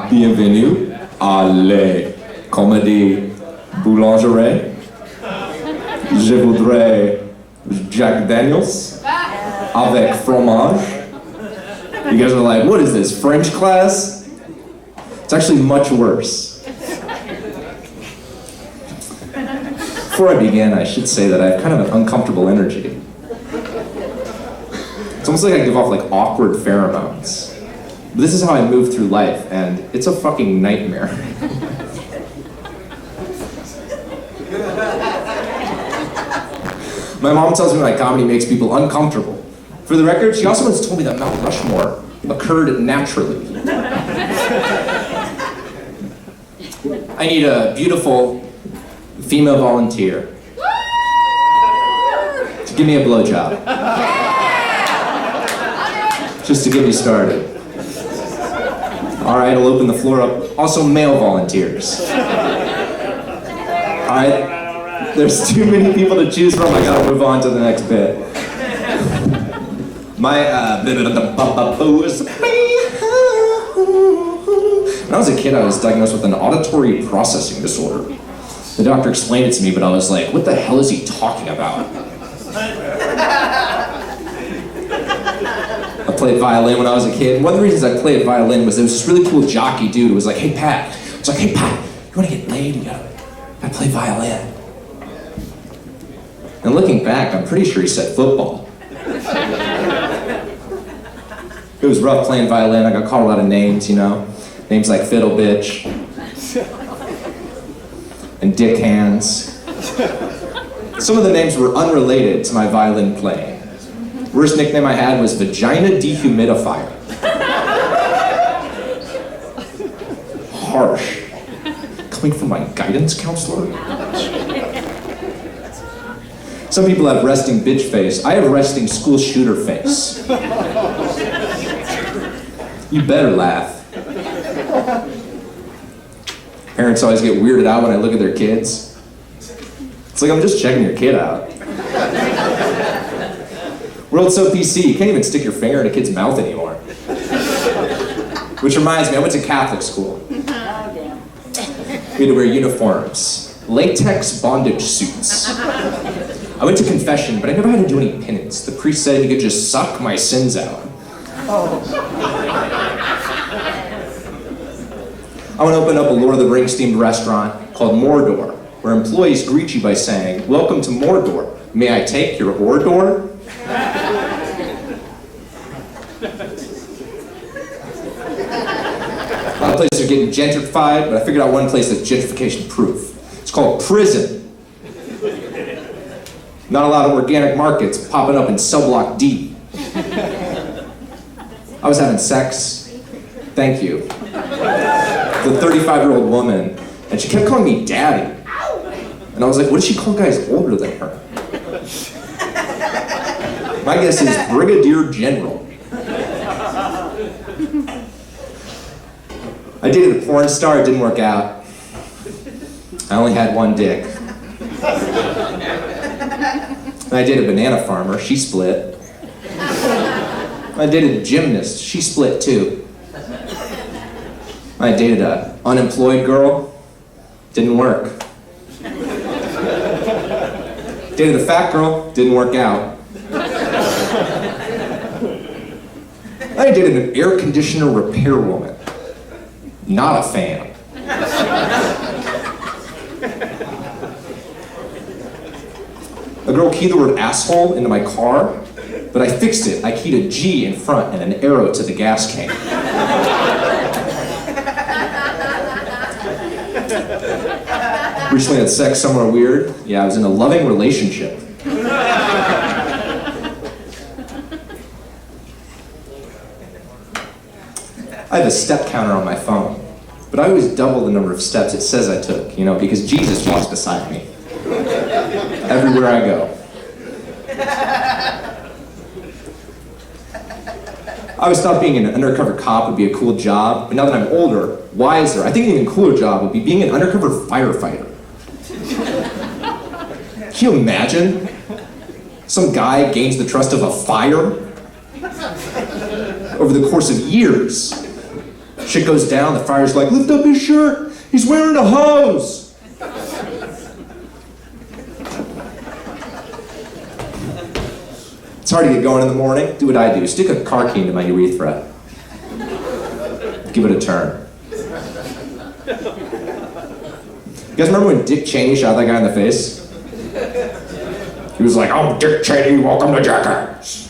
Bienvenue à la comédie boulangerie. Je voudrais Jack Daniels avec fromage. You guys are like, what is this, French class? It's actually much worse. Before I begin, I should say that I have kind of an uncomfortable energy. It's almost like I give off like awkward pheromones. But this is how I move through life, and it's a fucking nightmare. My mom tells me my comedy makes people uncomfortable. For the record, she also once told me that Mount Rushmore occurred naturally. I need a beautiful female volunteer to give me a blowjob. Just to get me started. All right, I'll open the floor up. Also, male volunteers. All right, there's too many people to choose from. I gotta move on to the next bit. When I was a kid, I was diagnosed with an auditory processing disorder. The doctor explained it to me, but I was like, what the hell is he talking about? I played violin when I was a kid. One of the reasons I played violin was there was this really cool jockey dude who was like, hey Pat, you wanna get laid? You gotta play violin. And looking back, I'm pretty sure he said football. It was rough playing violin. I got called a lot of names, you know? Names like Fiddle Bitch and Dick Hands. Some of the names were unrelated to my violin playing. Worst nickname I had was Vagina Dehumidifier. Harsh. Coming from my guidance counselor? Some people have resting bitch face. I have resting school shooter face. You better laugh. Parents always get weirded out when I look at their kids. It's like I'm just checking your kid out. World's so PC, you can't even stick your finger in a kid's mouth anymore. Which reminds me, I went to Catholic school. We had to wear uniforms. Latex bondage suits. I went to confession, but I never had to do any penance. The priest said he could just suck my sins out. I want to open up a Lord of the Rings themed restaurant called Mordor, where employees greet you by saying, welcome to Mordor. May I take your Ordor? A lot of places are getting gentrified, but I figured out one place that's gentrification proof. It's called prison. Not a lot of organic markets popping up in cell block D. I was having sex, thank you, with a 35-year-old woman, and she kept calling me daddy. And I was like, what does she call guys older than her? My guess is Brigadier General. I dated a porn star, it didn't work out. I only had one dick. I dated a banana farmer, she split. I dated a gymnast, she split too. I dated an unemployed girl, didn't work. Dated a fat girl, didn't work out. I dated an air conditioner repair woman, not a fan. A girl keyed the word asshole into my car, but I fixed it. I keyed a G in front and an arrow to the gas can. Recently had sex somewhere weird. Yeah, I was in a loving relationship. I have a step counter on my phone, but I always double the number of steps it says I took, you know, because Jesus walks beside me. Everywhere I go. I always thought being an undercover cop would be a cool job, but now that I'm older, wiser, I think an even cooler job would be being an undercover firefighter. Can you imagine? Some guy gains the trust of a fire over the course of years. Shit goes down, the fire's like, lift up his shirt, he's wearing a hose. It's hard to get going in the morning. Do what I do. Stick a car key into my urethra. Give it a turn. You guys remember when Dick Cheney shot that guy in the face? He was like, "I'm Dick Cheney, welcome to Jackass."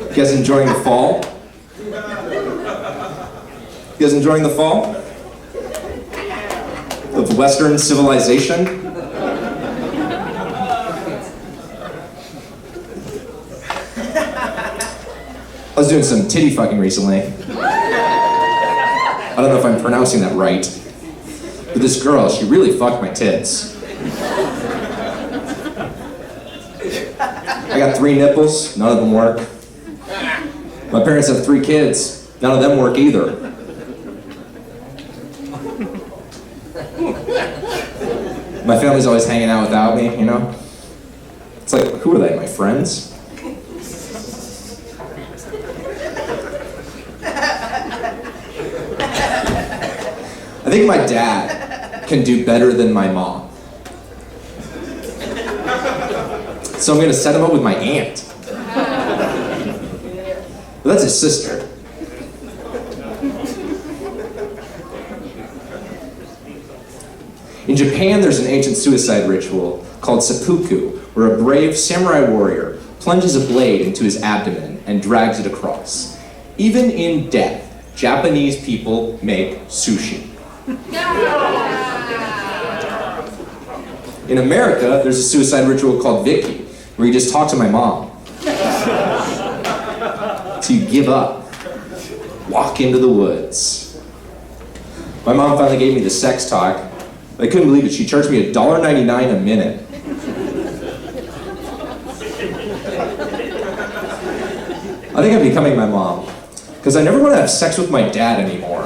You guys enjoying the fall? You guys enjoying the fall? Of Western civilization? I was doing some titty fucking recently. I don't know if I'm pronouncing that right. But this girl, she really fucked my tits. I got 3 nipples, none of them work. My parents have 3 kids, none of them work either. My family's always hanging out without me, you know? It's like, who are they, my friends? I think my dad can do better than my mom. So I'm gonna set him up with my aunt. But that's his sister. In Japan, there's an ancient suicide ritual called seppuku, where a brave samurai warrior plunges a blade into his abdomen and drags it across. Even in death, Japanese people make sushi. In America, there's a suicide ritual called Vicky, where you just talk to my mom. So you give up, walk into the woods. My mom finally gave me the sex talk. I couldn't believe it. She charged me $1.99 a minute. I think I'm becoming my mom, because I never want to have sex with my dad anymore.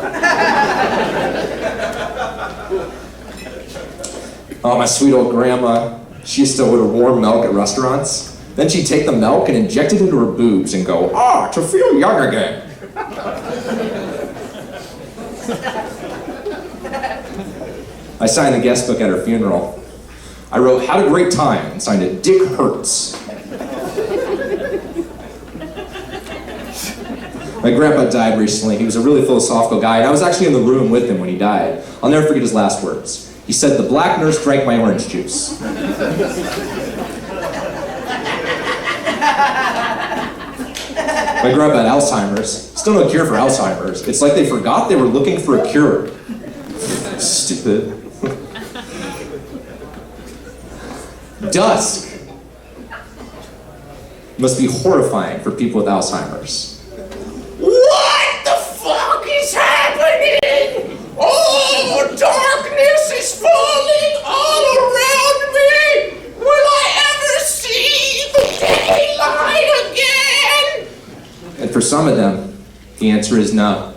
Oh, my sweet old grandma, she used to order warm milk at restaurants. Then she'd take the milk and inject it into her boobs and go, to feel young again. I signed the guest book at her funeral. I wrote, "Had a great time," and signed it, "Dick Hurts." My grandpa died recently. He was a really philosophical guy, and I was actually in the room with him when he died. I'll never forget his last words. He said, "The black nurse drank my orange juice." My grandpa had Alzheimer's. Still no cure for Alzheimer's. It's like they forgot they were looking for a cure. Stupid. Dusk must be horrifying for people with Alzheimer's. What the fuck is happening? Oh, darkness is falling all around me. Will I ever see the daylight again? And for some of them, the answer is no.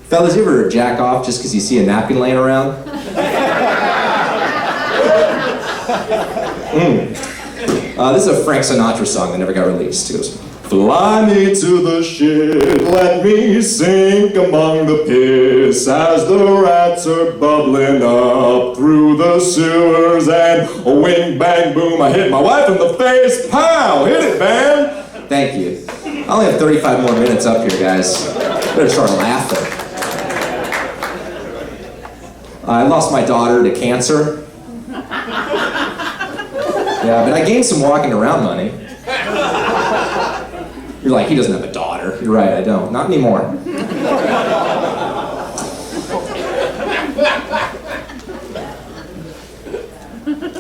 Fellas, you ever jack off just because you see a napkin laying around? This is a Frank Sinatra song that never got released. It goes, "Fly me to the ship, let me sink among the piss as the rats are bubbling up through the sewers and a wing, bang, boom, I hit my wife in the face, pow, hit it, man." Thank you. I only have 35 more minutes up here, guys. Better start laughing. I lost my daughter to cancer. Yeah, but I gained some walking around money. You're like, he doesn't have a daughter. You're right, I don't. Not anymore.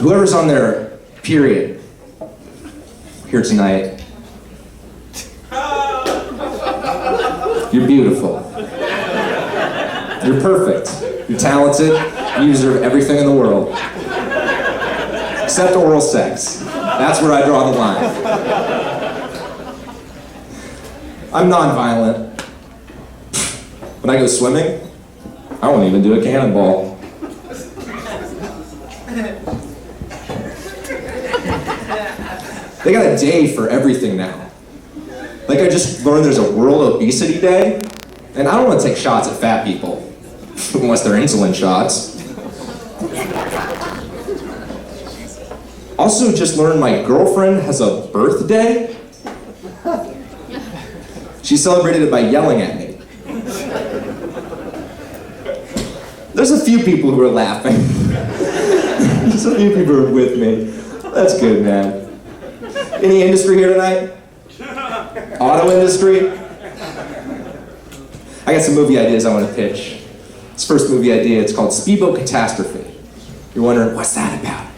Whoever's on their period here tonight, you're beautiful. You're perfect. You're talented. You deserve everything in the world. Except oral sex. That's where I draw the line. I'm nonviolent. When I go swimming, I won't even do a cannonball. They got a day for everything now. Like, I just learned there's a World Obesity Day, and I don't want to take shots at fat people, unless they're insulin shots. Also, just learned my girlfriend has a birthday. She celebrated it by yelling at me. There's a few people who are laughing. There's a few people who are with me. That's good, man. Any industry here tonight? Auto industry? I got some movie ideas I want to pitch. This first movie idea, it's called Speedboat Catastrophe. You're wondering, what's that about?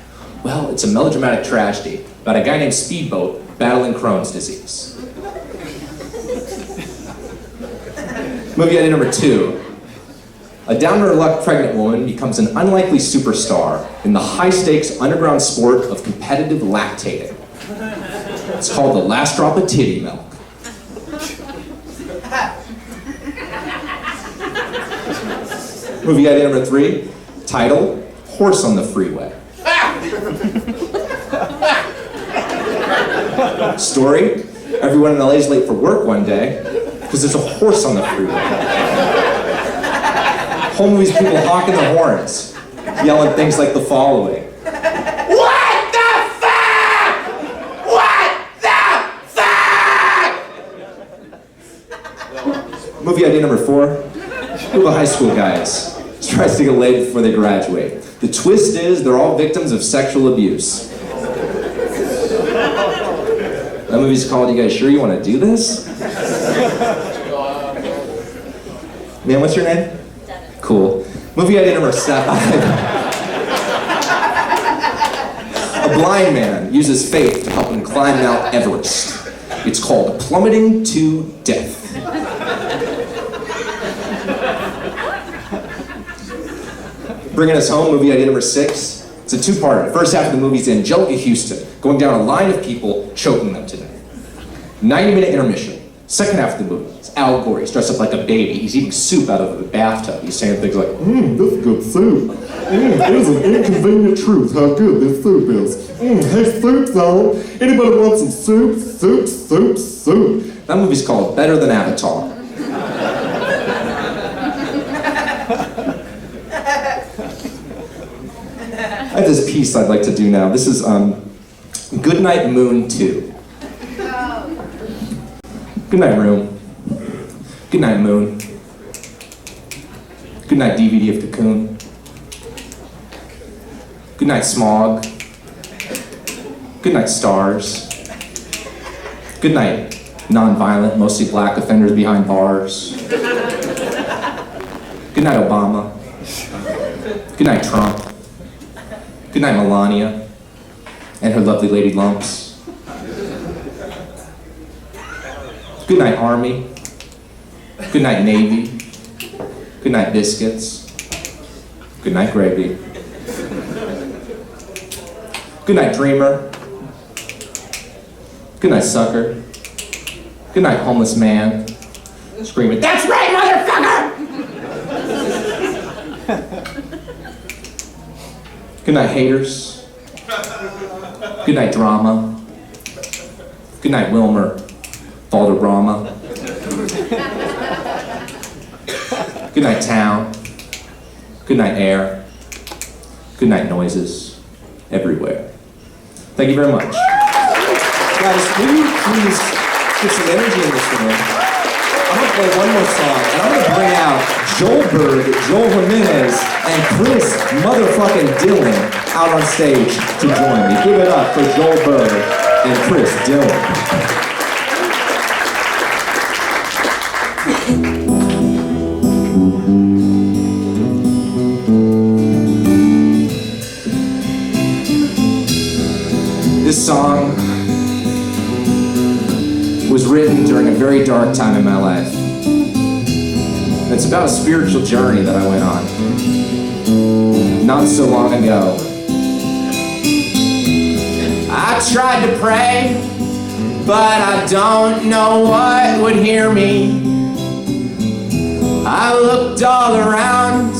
Well, it's a melodramatic tragedy about a guy named Speedboat battling Crohn's disease. Movie idea number 2. A down-on-her-luck pregnant woman becomes an unlikely superstar in the high-stakes underground sport of competitive lactating. It's called The Last Drop of Titty Milk. Movie idea number 3, title, Horse on the Freeway. Story, everyone in LA is late for work one day because there's a horse on the freeway. Whole movie's people honking their horns, yelling things like the following. What the fuck? What the fuck? Movie idea number 4, group of high school guys tries to get laid before they graduate. The twist is they're all victims of sexual abuse. That movie's called You Guys Sure You Want to Do This? Man, what's your name? Cool. Movie idea number 7. A blind man uses faith to help him climb Mount Everest. It's called Plummeting to Death. Bringing us home, movie idea number 6. It's a 2-parter. First half of the movie's Angelica Houston going down a line of people, choking them to death. 90-minute intermission. Second half of the movie, it's Al Gore. He's dressed up like a baby. He's eating soup out of a bathtub. He's saying things like, this is good soup. It is an inconvenient truth how good this soup is. Hey, soup zone. Anybody want some soup? Soup, soup, soup. That movie's called Better Than Avatar. I have this piece I'd like to do now. This is Goodnight Moon 2. Good night, room. Good night, moon. Good night, DVD of Cocoon. Good night, smog. Good night, stars. Good night, non-violent, mostly black offenders behind bars. Good night, Obama. Good night, Trump. Good night, Melania and her lovely lady lumps. Good night, Army. Good night, Navy. Good night, biscuits. Good night, gravy. Good night, dreamer. Good night, sucker. Good night, homeless man. Screaming, that's right, motherfucker! Good night, haters. Good night, drama. Good night, Wilmer. Valderrama. Good night, town. Good night, air. Good night, noises. Everywhere. Thank you very much. Guys, will you please get some energy in this room? I'm going to play one more song, and I'm going to bring out Joelberg, Joel Jimenez, and Chris motherfucking Dillon out on stage to join me. Give it up for Joelberg and Chris Dillon. This song was written during a very dark time in my life. It's about a spiritual journey that I went on not so long ago. I tried to pray, but I don't know what would hear me. I looked all around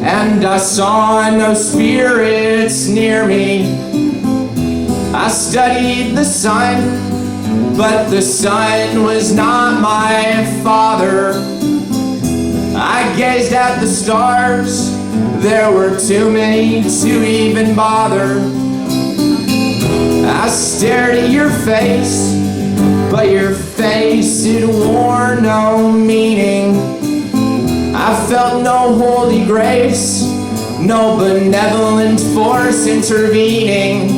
and I saw no spirits near me. I studied the sun, but the sun was not my father. I gazed at the stars, there were too many to even bother. I stared at your face, but your face, it wore no meaning. I felt no holy grace, no benevolent force intervening.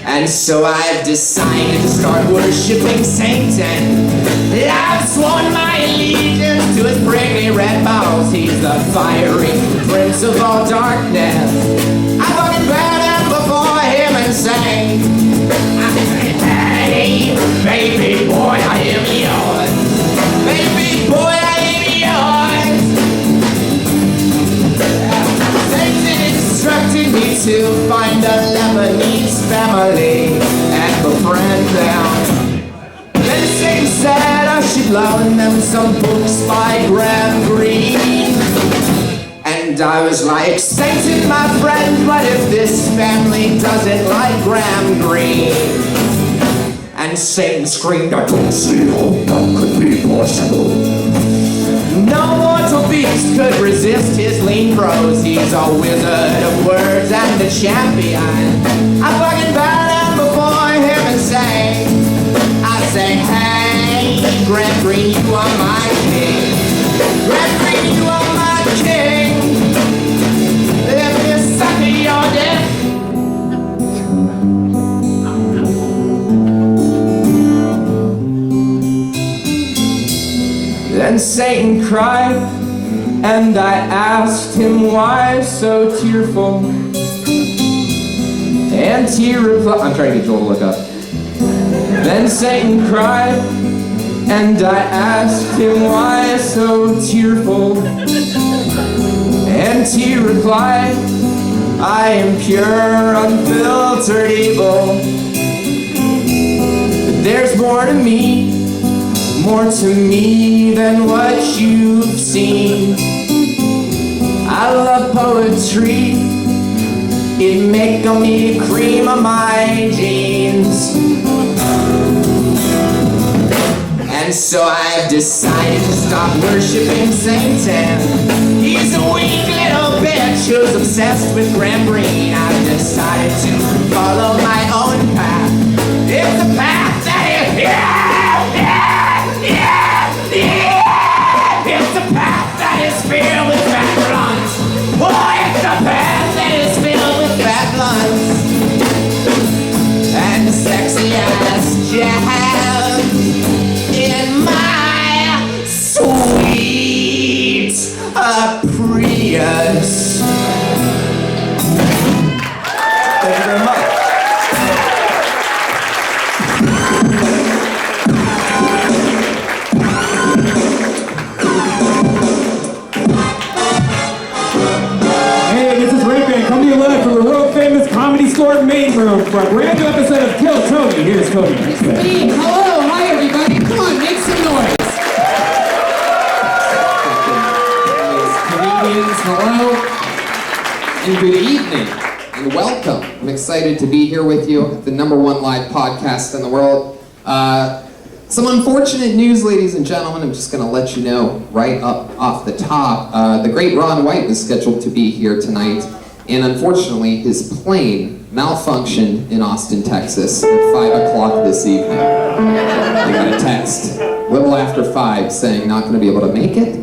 And so I've decided to start worshiping Satan. I've sworn my allegiance to his prickly red balls. He's the fiery prince of all darkness. I fucking bow down before him and say, hey, baby boy, I am yours. Baby boy, I am yours. Satan instructed me to find a Lebanese family and befriend them. Then Satan said I should loan them some books by Graham Greene. And I was like, Satan, my friend, what if this family doesn't like Graham Greene? And Satan screamed, I don't see how that could be possible. No mortal beast could resist his lean prose. He's a wizard of words and a champion. I fucking bow down before him and say, hey, Graham Greene, you are my king. Graham Greene, you are my king. Let me suck your dick. Then Satan cried, and I asked him why so tearful. And he replied, I'm trying to get Joel to look up. Then Satan cried, and I asked him why so tearful. And he replied, I am pure, unfiltered evil. But there's more to me than what you've seen. I love poetry, it make me cream of my jeans. And so I've decided to stop worshiping Satan. He's a weak little bitch who's obsessed with Graham Greene. I've decided to follow my own path. It's a path that is it's a path that is filled with fat blunts. Oh, it's a path that is filled with fat blunts and sexy ass jazz in my sweet Prius. Thank you very much. Live from the world famous Comedy Store main room for a brand new episode of Kill Tony. Here's Tony. It's me. Hello, hi everybody. Come on, make some noise. Comedians, hello, and good evening, and welcome. I'm excited to be here with you at the #1 live podcast in the world. Some unfortunate news, ladies and gentlemen. I'm just going to let you know right up off the top. The great Ron White was scheduled to be here tonight. And unfortunately, his plane malfunctioned in Austin, Texas at 5 o'clock this evening. I got a text a little after 5 saying, not going to be able to make it.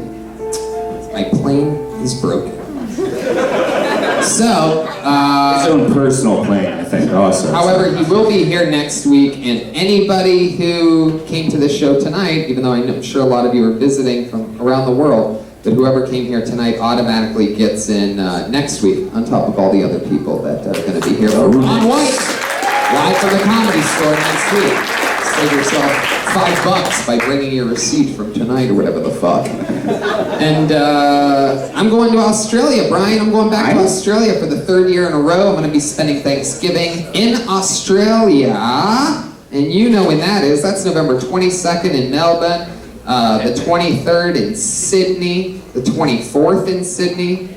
My plane is broken. So, his own personal plane, I think, also. However, he will be here next week, and anybody who came to this show tonight, even though I'm sure a lot of you are visiting from around the world, but whoever came here tonight automatically gets in next week, on top of all the other people that are going to be here. Ron White, live from the Comedy Store next week. Save yourself $5 by bringing your receipt from tonight or whatever the fuck. And I'm going to Australia, Brian. I'm going back to Australia for the 3rd year in a row. I'm going to be spending Thanksgiving in Australia. And you know when that is. That's November 22nd in Melbourne, the 23rd in Sydney, the 24th in Sydney,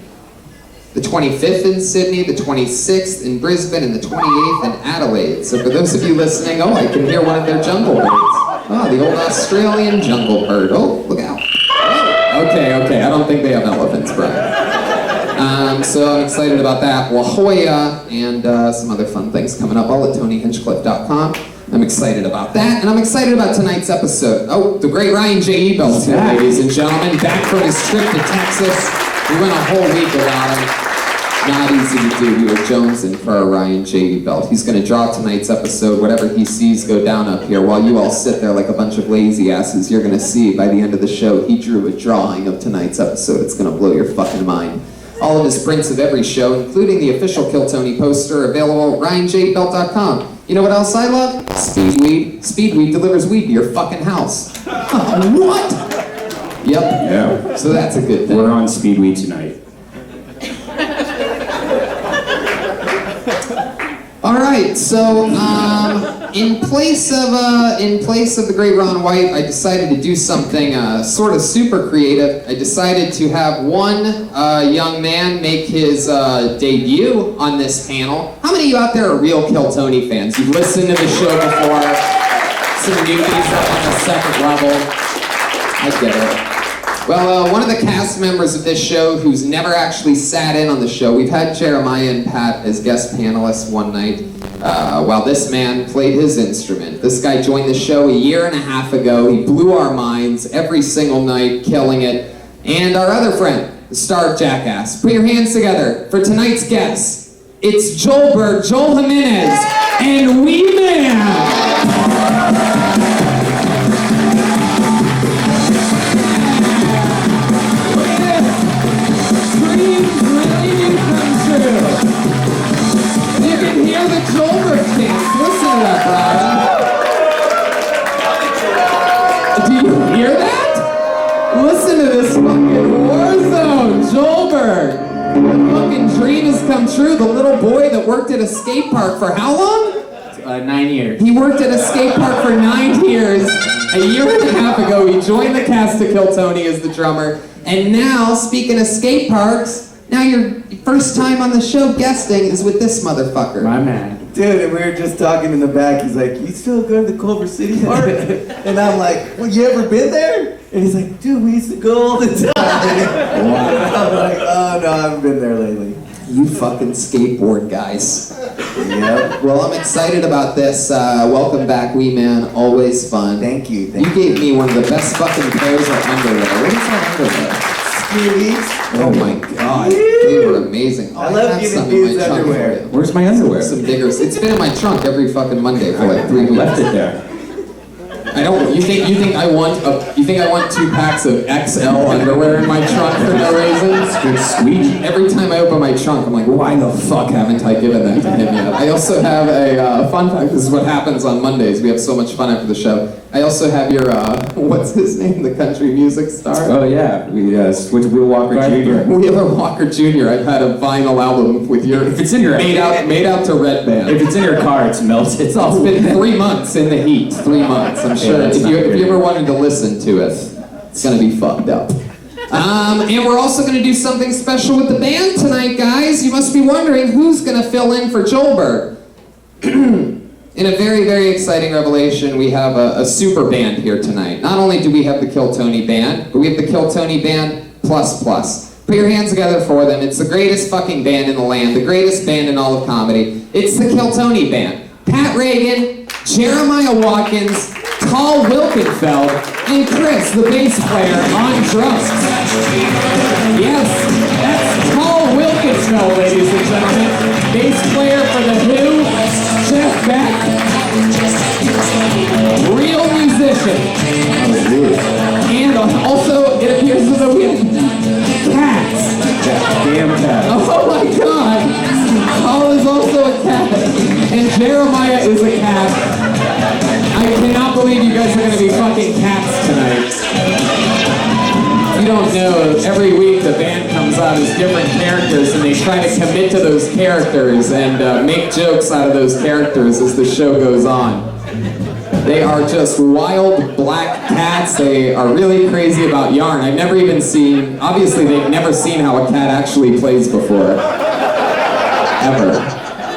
the 25th in Sydney, the 26th in Brisbane, and the 28th in Adelaide. So for those of you listening, I can hear one of their jungle birds. Oh, the old Australian jungle bird. Oh, look out. Oh, okay, I don't think they have elephants, Brian. So I'm excited about that. La Jolla and some other fun things coming up, all at TonyHinchcliffe.com. I'm excited about that, and I'm excited about tonight's episode. Oh, the great Ryan J. Ebelt's here, ladies and gentlemen, back from his trip to Texas. We went a whole week without him. Not easy to do. We were jonesing for our Ryan J. Ebelt. He's going to draw tonight's episode. Whatever he sees go down up here. While you all sit there like a bunch of lazy asses, you're going to see by the end of the show, he drew a drawing of tonight's episode. It's going to blow your fucking mind. All of his prints of every show, including the official Kill Tony poster, available at RyanJBelt.com. You know what else I love? Speedweed. Speedweed delivers weed to your fucking house. What? Yep. Yeah. So that's a good thing. We're on Speedweed tonight. All right. So in place of the great Ron White, I decided to do something sort of super creative. I decided to have one young man make his debut on this panel. How many of you out there are real Kill Tony fans? You've listened to the show before. Some newbies up on the 2nd level. I get it. Well, one of the cast members of this show who's never actually sat in on the show, we've had Jeremiah and Pat as guest panelists one night while this man played his instrument. This guy joined the show a year and a half ago. He blew our minds every single night, killing it. And our other friend, the star of Jackass. Put your hands together for tonight's guests. It's Joelberg, Joel Jimenez, and Wee Man. You can hear the Joelberg chants. Listen to that, Brian. Do you hear that? Listen to this fucking war zone. Joelberg. The fucking dream has come true. The little boy that worked at a skate park for how long? 9 years. He worked at a skate park for 9 years. A year and a half ago, he joined the cast of Kill Tony as the drummer. And now, speaking of skate parks, now your first time on the show guesting is with this motherfucker. My man. Dude, and we were just talking in the back. He's like, "You still go to the Culver City Park?" And I'm like, "Well, you ever been there?" And he's like, "Dude, we used to go all the time." I'm like, "Oh no, I haven't been there lately." You fucking skateboard guys. Yep. Well, I'm excited about this. Welcome back, Wee Man. Always fun. Thank you. You gave me one of the best fucking pairs of underwear. What is that underwear? Skivvies. Oh my god. They were amazing. I love have giving some in dudes my trunk underwear. for you. Where's my underwear? Some diggers. It's been in my trunk every fucking Monday for like 3 weeks. Left it there. I don't. You think I want 2 packs of XL underwear in my trunk for no reason? It's good squeegee. Every time I open my trunk, I'm like, why the fuck haven't I given that to him yet? I also have a fun fact. This is what happens on Mondays. We have so much fun after the show. I also have your what's his name? The country music star. Oh yeah, we switch Will Walker Jr. Wheeler Walker Jr. I've had a vinyl album with your. If it's in your made out to Red Band. If it's in your car, it's melted. It's been 3 months in the heat. 3 months. I'm sure. that's If not you good. ever wanted to listen to it, it's gonna be fucked up. And we're also gonna do something special with the band tonight, guys. You must be wondering who's gonna fill in for Joelberg. In a very, very exciting revelation, we have a super band here tonight. Not only do we have the Kill Tony band, but we have the Kill Tony band plus plus. Put your hands together for them. It's the greatest fucking band in the land, the greatest band in all of comedy. It's the Kill Tony band. Pat Reagan, Jeremiah Watkins, Paul Wilkenfeld, and Chris, the bass player, on drums. Yes, that's Paul Wilkenfeld, ladies and gentlemen. Bass player for The Who, Jeff Beck. Real musician. And also, it appears as though we have cats. Damn cat. Oh my god! Paul is also a cat. And Jeremiah is a cat. I cannot don't know, every week the band comes out as different characters and they try to commit to those characters and make jokes out of those characters as the show goes on. They are just wild black cats. They are really crazy about yarn. I've never even seen, obviously they've never seen how a cat actually plays before. Ever.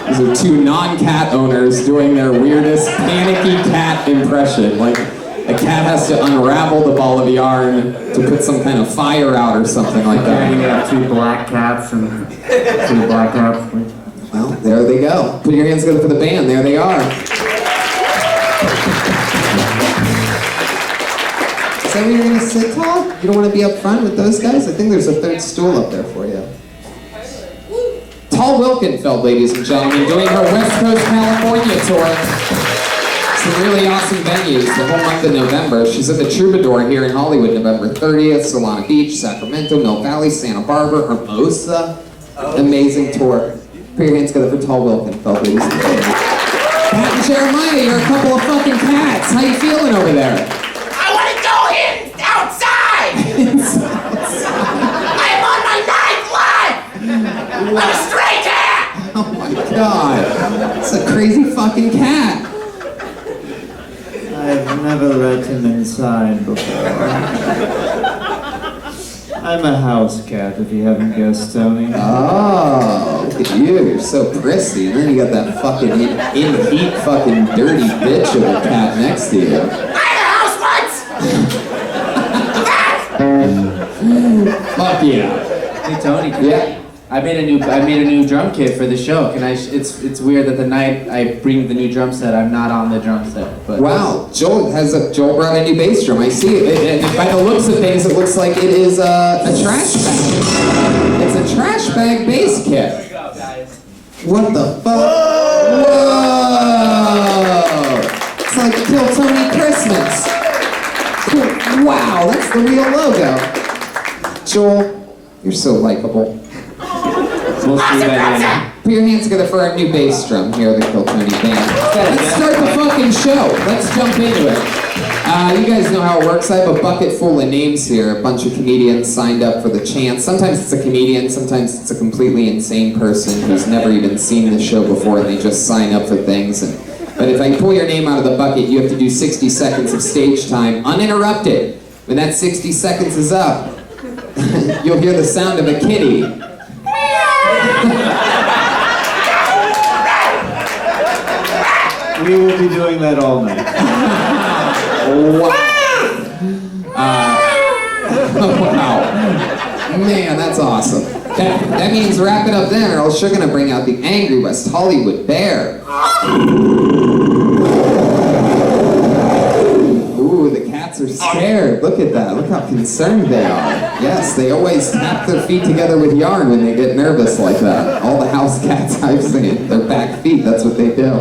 These are two non-cat owners doing their weirdest panicky cat impression. Like a cat has to unravel the ball of yarn to put some kind of fire out or something like that. You got two black cats and two black cats. Well, there they go. Put your hands together for the band. There they are. Is that where you're going to sit, Todd? You don't want to be up front with those guys? I think there's a third stool up there for you. Tall Wilkenfeld, ladies and gentlemen, doing her West Coast California tour. Some really awesome venues the whole month of November. She's at the Troubadour here in Hollywood, November 30th, Solana Beach, Sacramento, Mill Valley, Santa Barbara, Hermosa. Amazing tour. Put your hands together for Tall Wilkenfeld, ladies and gentlemen. Pat and Jeremiah, you're a couple of fucking cats. How you feeling over there? I want to go outside! I am on my ninth life! I'm a stray cat! Oh my god. It's a crazy fucking cat. I've never let him inside before. I'm a house cat, if you haven't guessed, Tony. Oh, look at you. You're so prissy. And then you got that fucking in-heat fucking dirty bitch of a cat next to you. I had a house once! Fuck yeah. Hey Tony, Yeah. I made a new drum kit for the show. Can I? It's weird that the night I bring the new drum set, I'm not on the drum set. But Wow, Joel brought a new bass drum. I see it. And by the looks of things, it looks like it is a trash bag. It's a trash bag bass kit. Here we go, guys. What the fuck? Whoa! It's like Kill Tony Christmas. Cool. Wow, that's the real logo. Joel, you're so likable. We'll see that Put your hands together for our new bass drum here at the Kill Tony Band. Let's start the fucking show. Let's jump into it. You guys know how it works. I have a bucket full of names here. A bunch of comedians signed up for the chance. Sometimes it's a comedian, sometimes it's a completely insane person who's never even seen the show before and they just sign up for things. But if I pull your name out of the bucket, you have to do 60 seconds of stage time uninterrupted. When that 60 seconds is up, you'll hear the sound of a kitty. We will be doing that all night. Wow. Wow. Man, that's awesome. That means wrap it up there, or else you're gonna bring out the angry West Hollywood bear. Ooh, the cats are scared. Look at that. Look how concerned they are. Yes, they always tap their feet together with yarn when they get nervous like that. All the house cats I've seen, their back feet, that's what they do.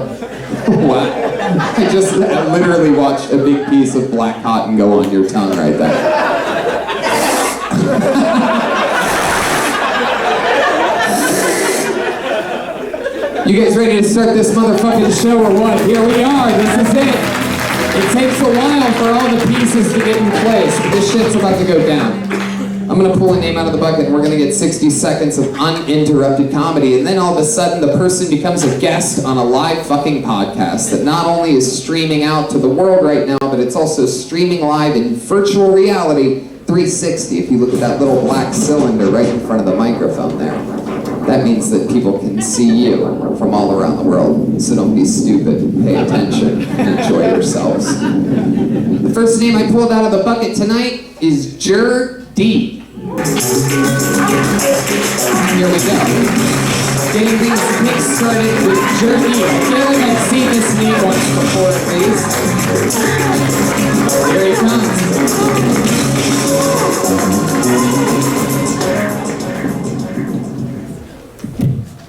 Wow. I literally watched a big piece of black cotton go on your tongue right there. You guys ready to start this motherfucking show or what? Here we are, this is it. It takes a while for all the pieces to get in place, but this shit's about to go down. I'm gonna pull a name out of the bucket and we're gonna get 60 seconds of uninterrupted comedy, and then all of a sudden the person becomes a guest on a live fucking podcast that not only is streaming out to the world right now, but it's also streaming live in virtual reality 360 if you look at that little black cylinder right in front of the microphone there. That means that people can see you from all around the world, so don't be stupid, pay attention, and enjoy yourselves. The first name I pulled out of the bucket tonight is D. Here we go. Getting these picks started with Journey. I feel like I've seen this name once before, at least. Here he comes.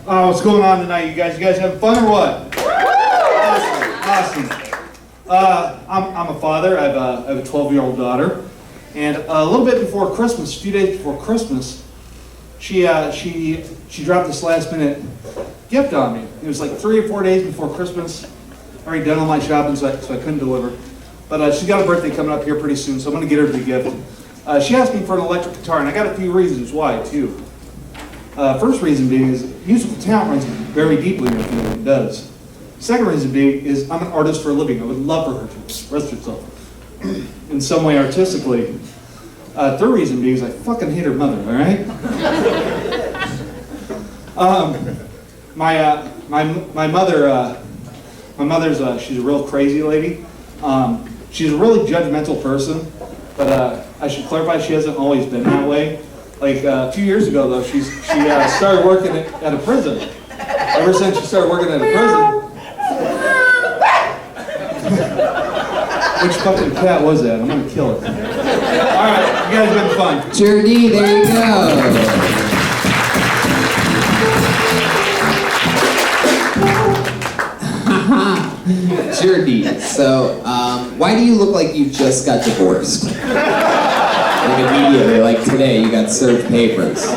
What's going on tonight, you guys? You guys having fun or what? Awesome. I'm a father. I have a 12-year-old daughter. And a little bit before Christmas, a few days before Christmas, she dropped this last-minute gift on me. It was like 3 or 4 days before Christmas. I already done all my shopping, so I couldn't deliver. But she's got a birthday coming up here pretty soon, so I'm going to get her the gift. She asked me for an electric guitar, and I got a few reasons why, too. First reason being is musical talent runs very deeply in me, it does. Second reason being is I'm an artist for a living. I would love for her to express herself in some way artistically. Third reason being is I fucking hate her mother, all right? My mother's she's a real crazy lady. She's a really judgmental person, but I should clarify she hasn't always been that way. Like a few years ago, though, she started working at a prison. Ever since she started working at a prison. Which fucking cat was that? I'm gonna kill it. All right, you guys have been fun. Jordy, there you go. Jordy, so why do you look like you just got divorced? Like immediately, like today, you got served papers. It's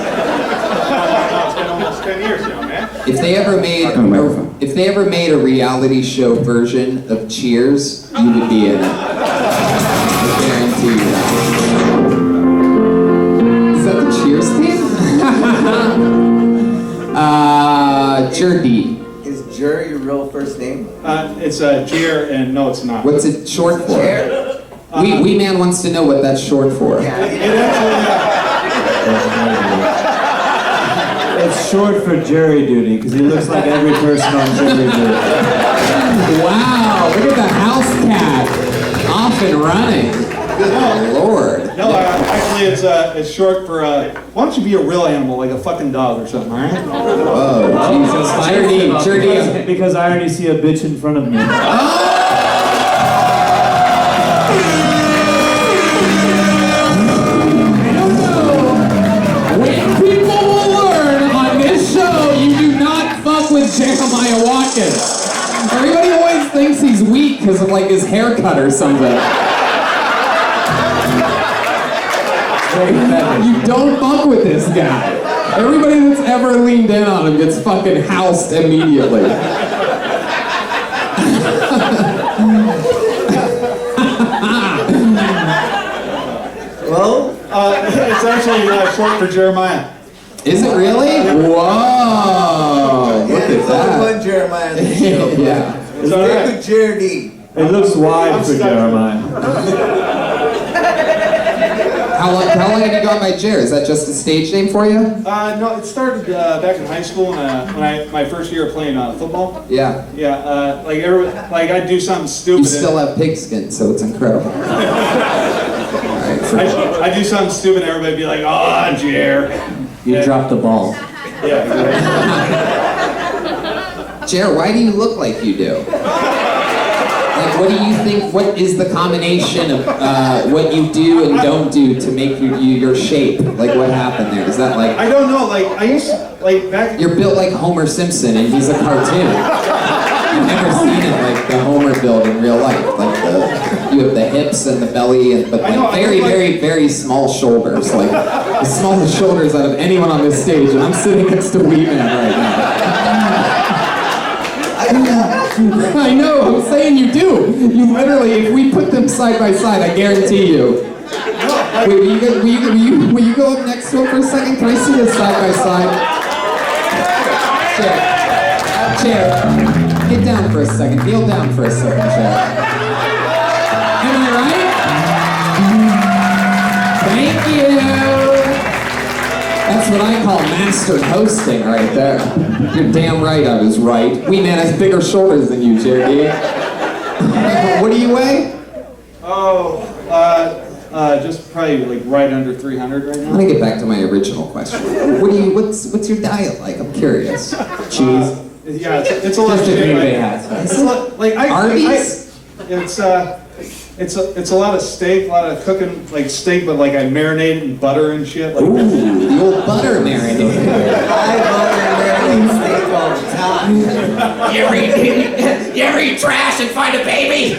been almost 10 years now, man. If they ever made a reality show version of Cheers, you would be in it. I guarantee you that. Is that the Cheers theme? Jordy. Is Jer your real first name? It's Jer, and no, it's not. What's it short for? Jer? Wee Man wants to know what that's short for. It actually, It's short for jury duty because he looks like every person on jury duty. Wow, look at the house cat. Off and running. Good Lord. no, actually, it's short for why don't you be a real animal, like a fucking dog or something, all right? Oh, Jesus. Jordy. Because I already see a bitch in front of me. With Jeremiah Watkins. Everybody always thinks he's weak because of like his haircut or something. You don't fuck with this guy. Everybody that's ever leaned in on him gets fucking housed immediately. Well, It's actually short for Jeremiah. Is it really? Whoa! Look there's at only that. one Jeremiah on the show. Yeah. It's all right. with Jeremy. It looks wide for Jeremiah. How long have you gone by Jer? Is that just a stage name for you? No, it started back in high school when my first year of playing football. Yeah. Yeah, like I'd do something stupid. You still have pigskin, so it's incredible. I do something stupid, and everybody'd be like, "Oh, Jer." You dropped the ball. Yeah. Jer, why do you look like you do? Like, what do you think? What is the combination of what you do and don't do to make your shape? Like, what happened there? Is that like I don't know. Like I used to, like back. you're built like Homer Simpson and he's a cartoon? I've never seen it like the Homer build in real life. Like you have the hips and the belly, but like very small shoulders. Like the smallest shoulders out of anyone on this stage, and I'm sitting next to Wee Man right now. I know, I'm saying you do. You literally, if we put them side by side, I guarantee you. Wait, will you go up next to him for a second? Can I see this side by side? Chair, get down for a second. Kneel down for a second, Chair. Am I right? Thank you. That's what I call master hosting right there. You're damn right I was right. Wee Man has bigger shoulders than you, Jerry. What do you weigh? Oh, just probably like right under 300 right I'm now. gonna get back to my original question. What's your diet like? I'm curious. Cheese. Yeah, it's a lot of Just a shit. Green Bay Right? hat. It's a lot, like Arby's? It's a lot of steak, a lot of cooking like steak, but like I marinate it in butter and shit. Like, Ooh, the old butter marinade. I marinate steak all the time. You ever eat trash and find a baby?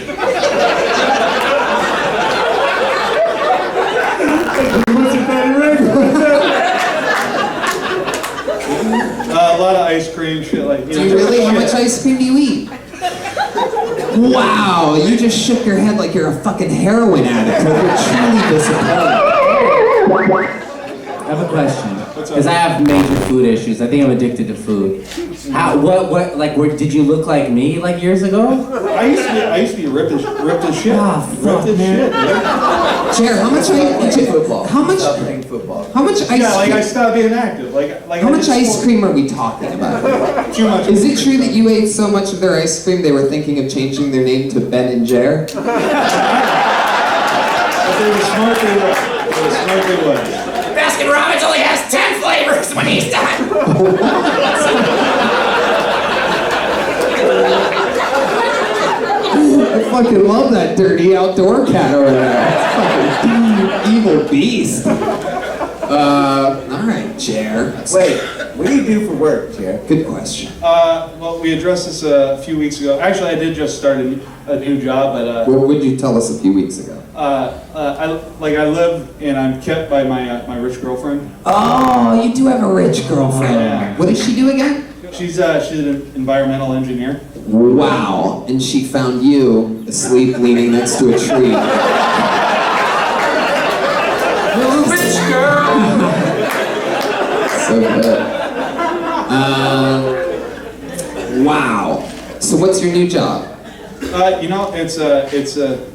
a lot of ice cream, shit like. Do you really? How much ice cream do you eat? Wow, you just shook your head like you're a fucking heroin addict. You're truly disappointed. I have a question. Because I have major food issues. I think I'm addicted to food. Did you look like me like years ago? I used to be ripped as shit. Ah, fuck, ripped as man. shit. Jared, how much Football. How much? Stop playing football. How much ice Yeah, like cream? I stopped being active. Like How I much did ice sport- cream are we talking about? Too much. Is it true that you ate so much of their ice cream they were thinking of changing their name to Ben and Jer? But they were smart. They were smart. They were. Baskin Robbins only has 10 flavors when he's done. I fucking love that dirty outdoor cat over there. It's fucking evil beast. All right, Jer. Wait, what do you do for work, Jared? Good question. Well, we addressed this a few weeks ago. Actually, I did just start a new job, but What would you tell us a few weeks ago? I live and I'm kept by my rich girlfriend. Oh, you do have a rich girlfriend. Yeah. What does she do again? She's an environmental engineer. Wow. And she found you asleep leaning next to a tree. Rich girl. So good. Wow. So what's your new job?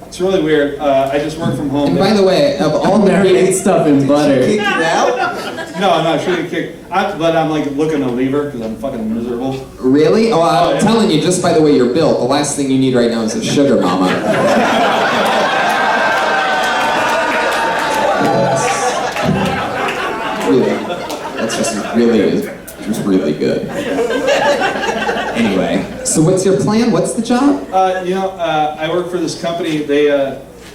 It's really weird. I just work from home. And by the way, of all the Marinated stuff in butter. Kick you out? No, I'm not sure to kick. But I'm like looking to leave her because I'm fucking miserable. Really? Oh, I'm yeah. telling you, just by the way you're built, the last thing you need right now is a sugar mama. That's just really good. Anyway, so what's your plan? What's the job? I work for this company.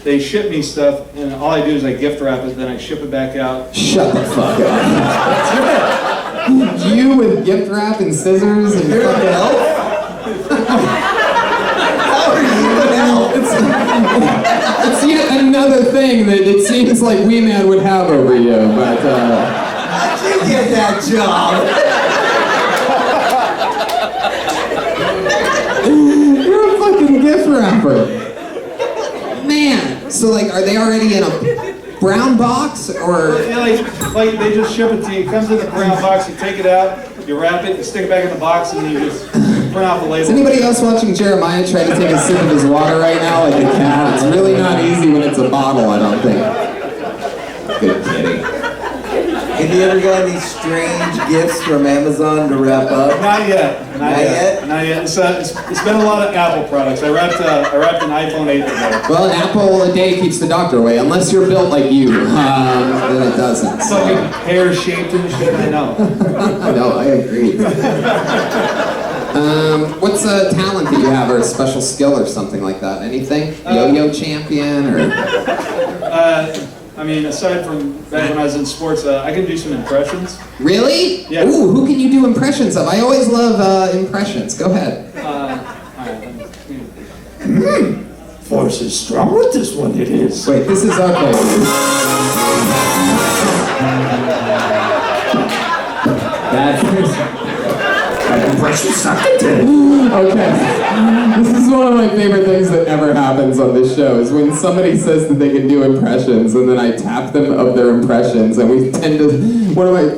They ship me stuff, and all I do is I gift wrap it, then I ship it back out. Shut the fuck up. You with gift wrap and scissors and You're an fucking elf? How are you an elf? It's yet another thing that it seems like Wee Man would have over you, but How'd you get that job? you're a fucking gift wrapper. Man, so like, are they already in a brown box or? Yeah, like they just ship it to you. It comes in a brown box. You take it out, you wrap it, you stick it back in the box, and then you just print out the label. Is anybody else watching Jeremiah try to take a sip of his water right now like a cat? It's really not easy when it's a bottle, I don't think. Good kitty. Have you ever got any strange gifts from Amazon to wrap up? Not yet. Not yet? Not yet. It's been a lot of Apple products. I wrapped an iPhone 8 today. Well, an apple a day keeps the doctor away, unless you're built like you. Then it doesn't. So. Fucking hair shaped and shit. I know. No, I agree. What's a talent that you have, or a special skill, or something like that? Anything? Yo-yo champion, or? Aside from back when I was in sports, I can do some impressions. Really? Yeah. Ooh, who can you do impressions of? I always love impressions. Go ahead. Force is strong with this one, it is. Wait, this is okay. That impression sucked it. Okay. This is one of my favorite things that ever happens on this show, is when somebody says that they can do impressions, and then I tap them of their impressions, and we tend to, one of my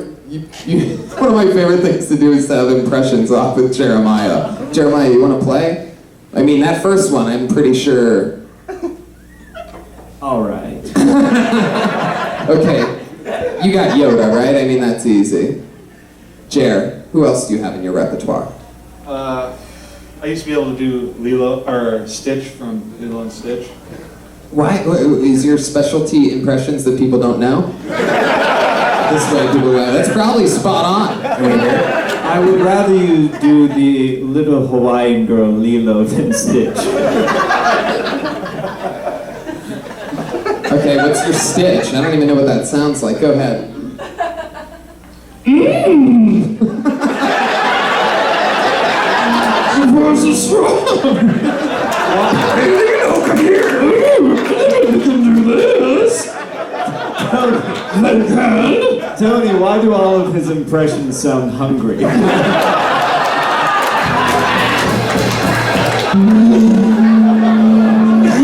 favorite things to do is to have impressions off with Jeremiah. Jeremiah, you want to play? I mean, that first one, I'm pretty sure. All right. Okay, you got Yoda, right? I mean, that's easy. Jer, who else do you have in your repertoire? I used to be able to do Lilo or Stitch from Lilo and Stitch. Why is your specialty impressions that people don't know? This way people go, that's probably spot on. I would rather you do the little Hawaiian girl Lilo than Stitch. Okay, what's your Stitch? I don't even know what that sounds like. Go ahead. Your voice is strong. Hey, Lilo, come here. You can do this. Tony, why do all of his impressions sound hungry?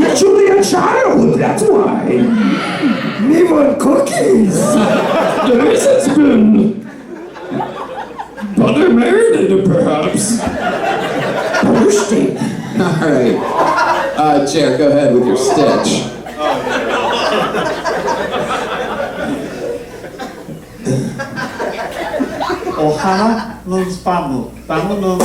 Actually a child, that's why. Me want cookies. Jer, go ahead with your stitch. Ohana loves Bambu. Bambu loves...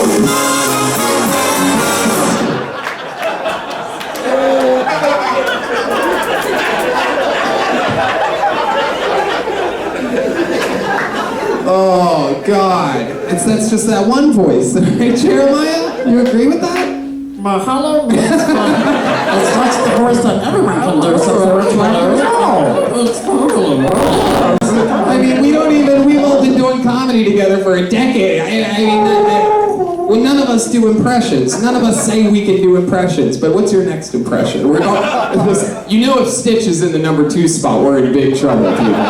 Oh, God. That's just that one voice. Right, Jeremiah? You agree with that? Mahalo means fun. It's not the voice that everyone can do, so it's I mean, we've all been doing comedy together for a decade. Well, none of us do impressions. None of us say we can do impressions, but what's your next impression? You know if Stitch is in the number 2 spot, we're in big trouble, people.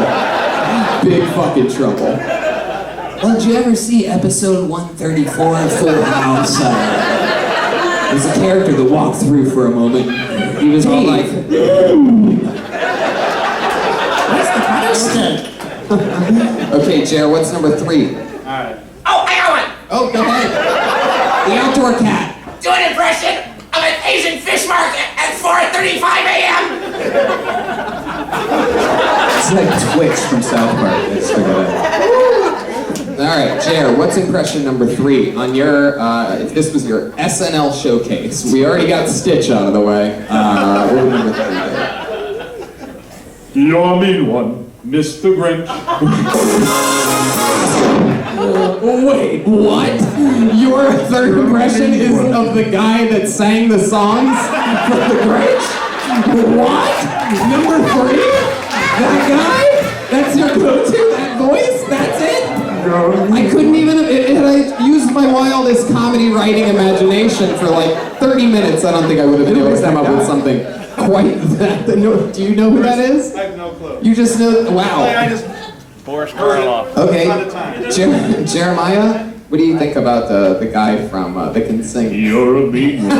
Big fucking trouble. Well, did you ever see episode 134 of Full House? There's a character that walked through for a moment. He was all like, Okay, Jer, what's number 3? Oh, I got one! Oh, go ahead. The outdoor cat. Do an impression of an Asian fish market at 4:35 a.m. It's like Twitch from South Park. Let's figure that out. All right, Jer, what's impression number 3 on your, if this was your SNL showcase? We already got Stitch out of the way. What would number 3 be? You're a mean one, Mr. Grinch. Wait, what? Your third impression is of the guy that sang the songs for the Grinch? What? Number 3? That guy? That's your go-to? That voice? That's it? I couldn't even, had I used my wildest comedy writing imagination for like 30 minutes, I don't think I would have been able to come up with something quite that. Do you know who that is? I have no clue. You just know, wow. I just... Boris Karloff. Okay, Not a time. Jeremiah, what do you think about the guy from that can sing? You're a mean one.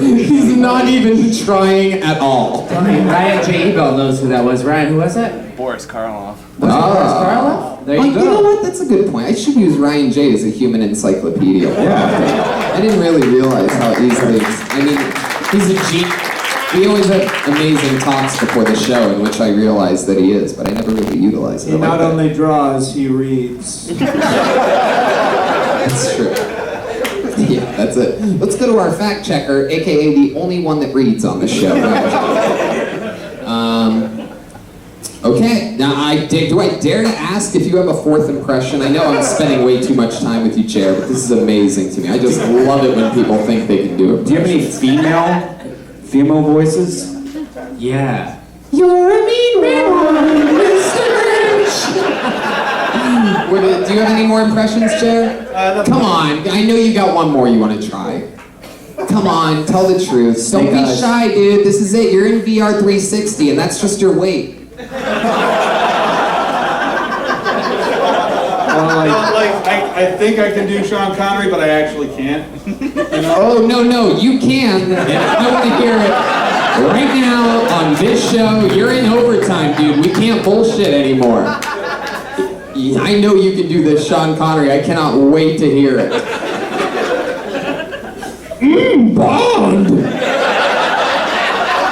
He's not even trying at all. Ryan J. Ebel knows who that was. Ryan, who was that? Boris Karloff. Karloff? There Oh, you go. You know what? That's a good point. I should use Ryan J as a human encyclopedia. Yeah. I didn't really realize how easily. I mean, he's a genius. We always have amazing talks before the show in which I realize that he is, but I never really utilize it. He like not that. only draws, he reads. That's true. Yeah, that's it. Let's go to our fact checker, aka the only one that reads on the show. Okay, now do I dare to ask if you have a 4th impression? I know I'm spending way too much time with you, Chair, but this is amazing to me. I just love it when people think they can do it. Do you have any female voices? Yeah. You're a mean one, Mr. Grinch. Do you have any more impressions, Chair? Come on, I know you got one more you want to try. Come on, tell the truth. Don't be shy, dude. This is it. You're in VR 360, and that's just your weight. I think I can do Sean Connery, but I actually can't. Oh, no, you can. And I want to hear it right now on this show. You're in overtime, dude. We can't bullshit anymore. I know you can do this, Sean Connery. I cannot wait to hear it. Bond!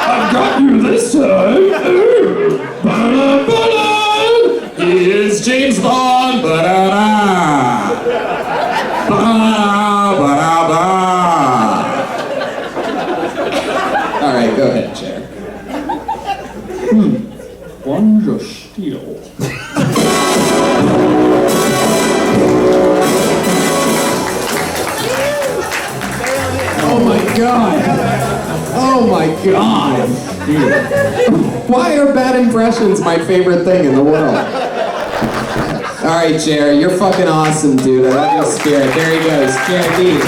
I've got you this time. Ba-da-ba-da. He is James Bond. Ba-da-da. Ba-da-ba-da-ba. All right, go ahead, Chair. One's a steal. Oh my God. Oh my God. Why are bad impressions my favorite thing in the world? All right, Jerry, you're fucking awesome, dude. I love your spirit. There he goes, Jerry D.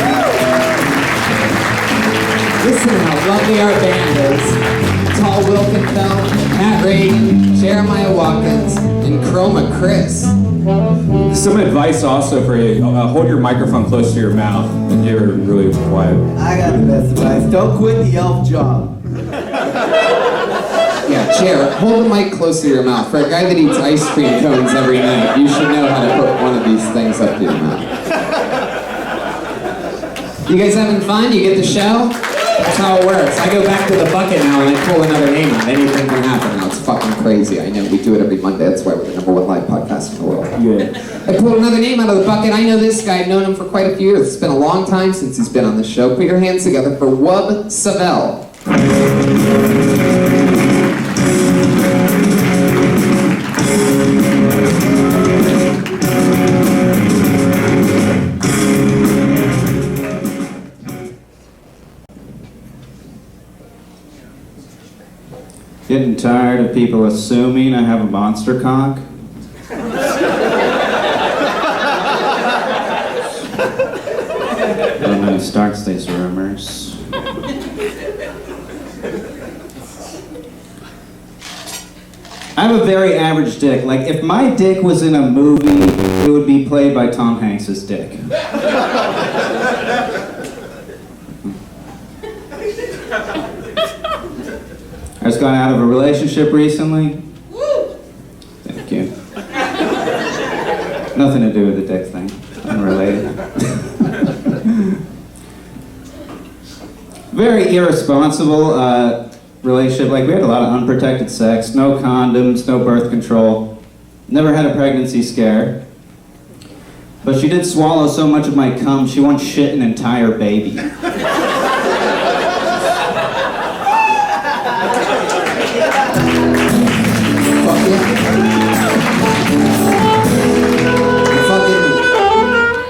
Listen to how lovely our band is. Tall Wilkenfeld, Pat Reagan, Jeremiah Watkins, and Chroma Chris. Some advice also for you. Hold your microphone close to your mouth and you're really quiet. I got the best advice. Don't quit the elf job. Yeah, Chair, hold the mic close to your mouth. For a guy that eats ice cream cones every night, you should know how to put one of these things up to your mouth. You guys having fun? You get the show? That's how it works. I go back to the bucket now and I pull another name out. Anything can happen now. It's fucking crazy. I know. We do it every Monday. That's why we're the #1 live podcast in the world. Yeah. I pulled another name out of the bucket. I know this guy. I've known him for quite a few years. It's been a long time since he's been on the show. Put your hands together for Wub Savell. Getting tired of people assuming I have a monster cock. Don't know who starts these rumors. I have a very average dick. Like, if my dick was in a movie, it would be played by Tom Hanks's dick. I just got out of a relationship recently. Thank you. Nothing to do with the dick thing. Unrelated. Very irresponsible relationship. Like, we had a lot of unprotected sex, no condoms, no birth control. Never had a pregnancy scare. But she did swallow so much of my cum, she once shit an entire baby.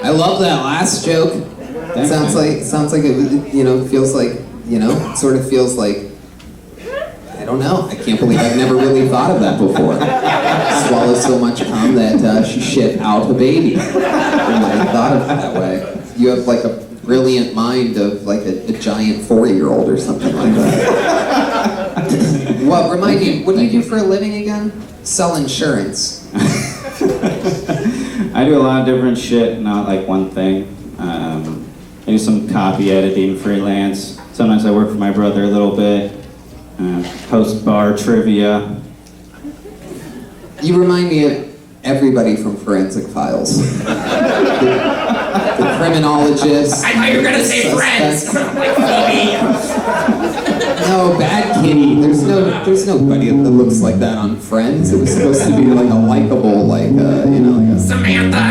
I love that last joke. It sounds like it, feels like, sort of feels like, I don't know. I can't believe I've never really thought of that before. Swallowed so much cum that she shit out a baby. I thought of it that way. You have like a brilliant mind of like a giant 4-year-old or something like that. Well, remind me, what do you do for a living again? Sell insurance. I do a lot of different shit, not like one thing. I do some copy editing, freelance. Sometimes I work for my brother a little bit. Post bar trivia. You remind me of everybody from Forensic Files. The criminologist. I thought you were gonna say friends. Like Phoebe. No, bad kitty. There's nobody that looks like that on Friends. It was supposed to be like a likable, like a Samantha.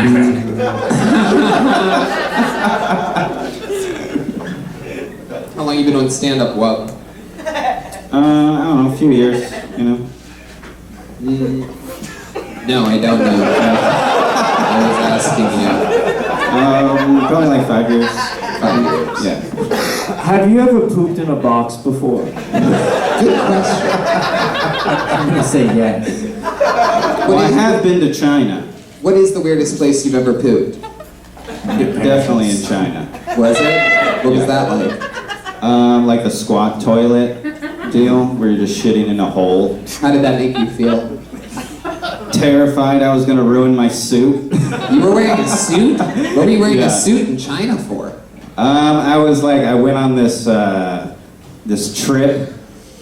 How long you been on stand-up, Wub? I don't know, a few years, No, I don't know. I was asking you. Probably like 5 years. 5 years. Yeah. Have you ever pooped in a box before? Good question. I'm gonna say yes. Well, I have been to China. What is the weirdest place you've ever pooped? Definitely in China. Was it? What was that like? Like the squat toilet deal, where you're just shitting in a hole. How did that make you feel? Terrified I was gonna ruin my suit. You were wearing a suit? What were you wearing a suit in China for? I went on this this trip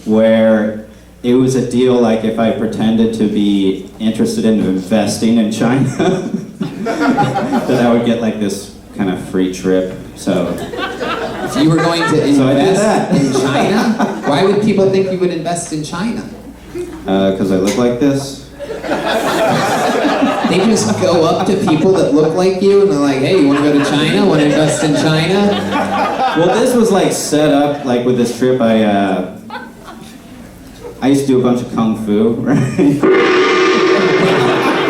where it was a deal like if I pretended to be interested in investing in China, that I would get like this kind of free trip. So if you were going to invest in China, why would people think you would invest in China? Because I look like this. They just go up to people that look like you and they're like, hey, you want to go to China? Want to invest in China? Well, this was like set up like with this trip. I used to do a bunch of kung fu, right?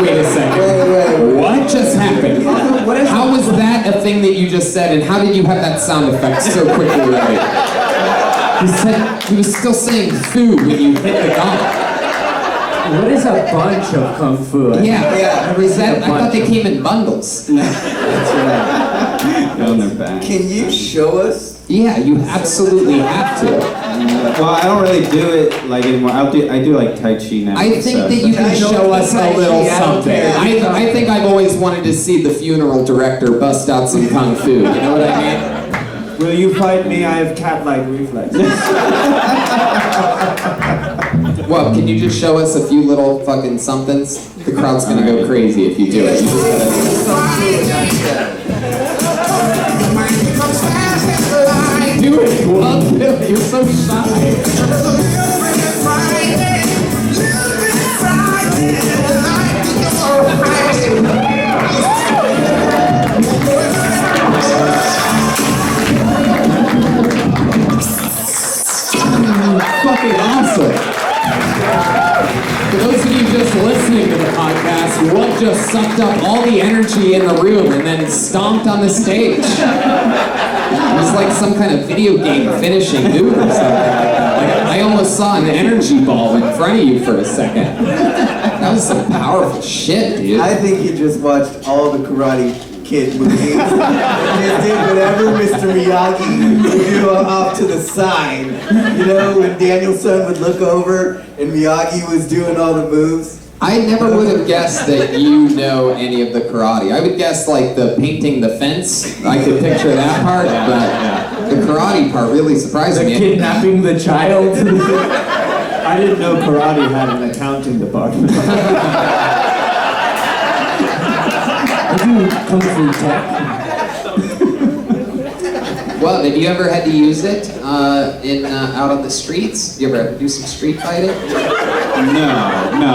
Wait a second. Wait. What just happened? How was that a thing that you just said, and how did you have that sound effect so quickly ready? He was still saying "foo" when you hit the gong. What is a bunch of kung fu? Yeah. I thought they came in bundles. That's right. On their back. Can you show us? Yeah, you absolutely have to. Well, I don't really do it like anymore. I do like Tai Chi now. I think that you can show us a little something. I think I've always wanted to see the funeral director bust out some kung fu. You know what I mean? Will you fight me? I have cat-like reflexes. Well, can you just show us a few little fucking somethings? The crowd's gonna go crazy if you do it. You just gotta... You're so shy. Fucking awesome. For those of you just listening to the podcast, Walt just sucked up all the energy in the room and then stomped on the stage. It was like some kind of video game finishing move or something like that. Like, I almost saw an energy ball in front of you for a second. That was some powerful shit, dude. I think you just watched all the Karate Kid movies and just did whatever Mr. Miyagi would do off to the side. You know, when Daniel-san would look over and Miyagi was doing all the moves. I never would have guessed that you know any of the karate. I would guess like the painting the fence. I could picture that part, but the karate part really surprised The me. kidnapping the child. I didn't know karate had an accounting department. I do kung fu tech. Well, have you ever had to use it out on the streets? You ever had to do some street fighting? No.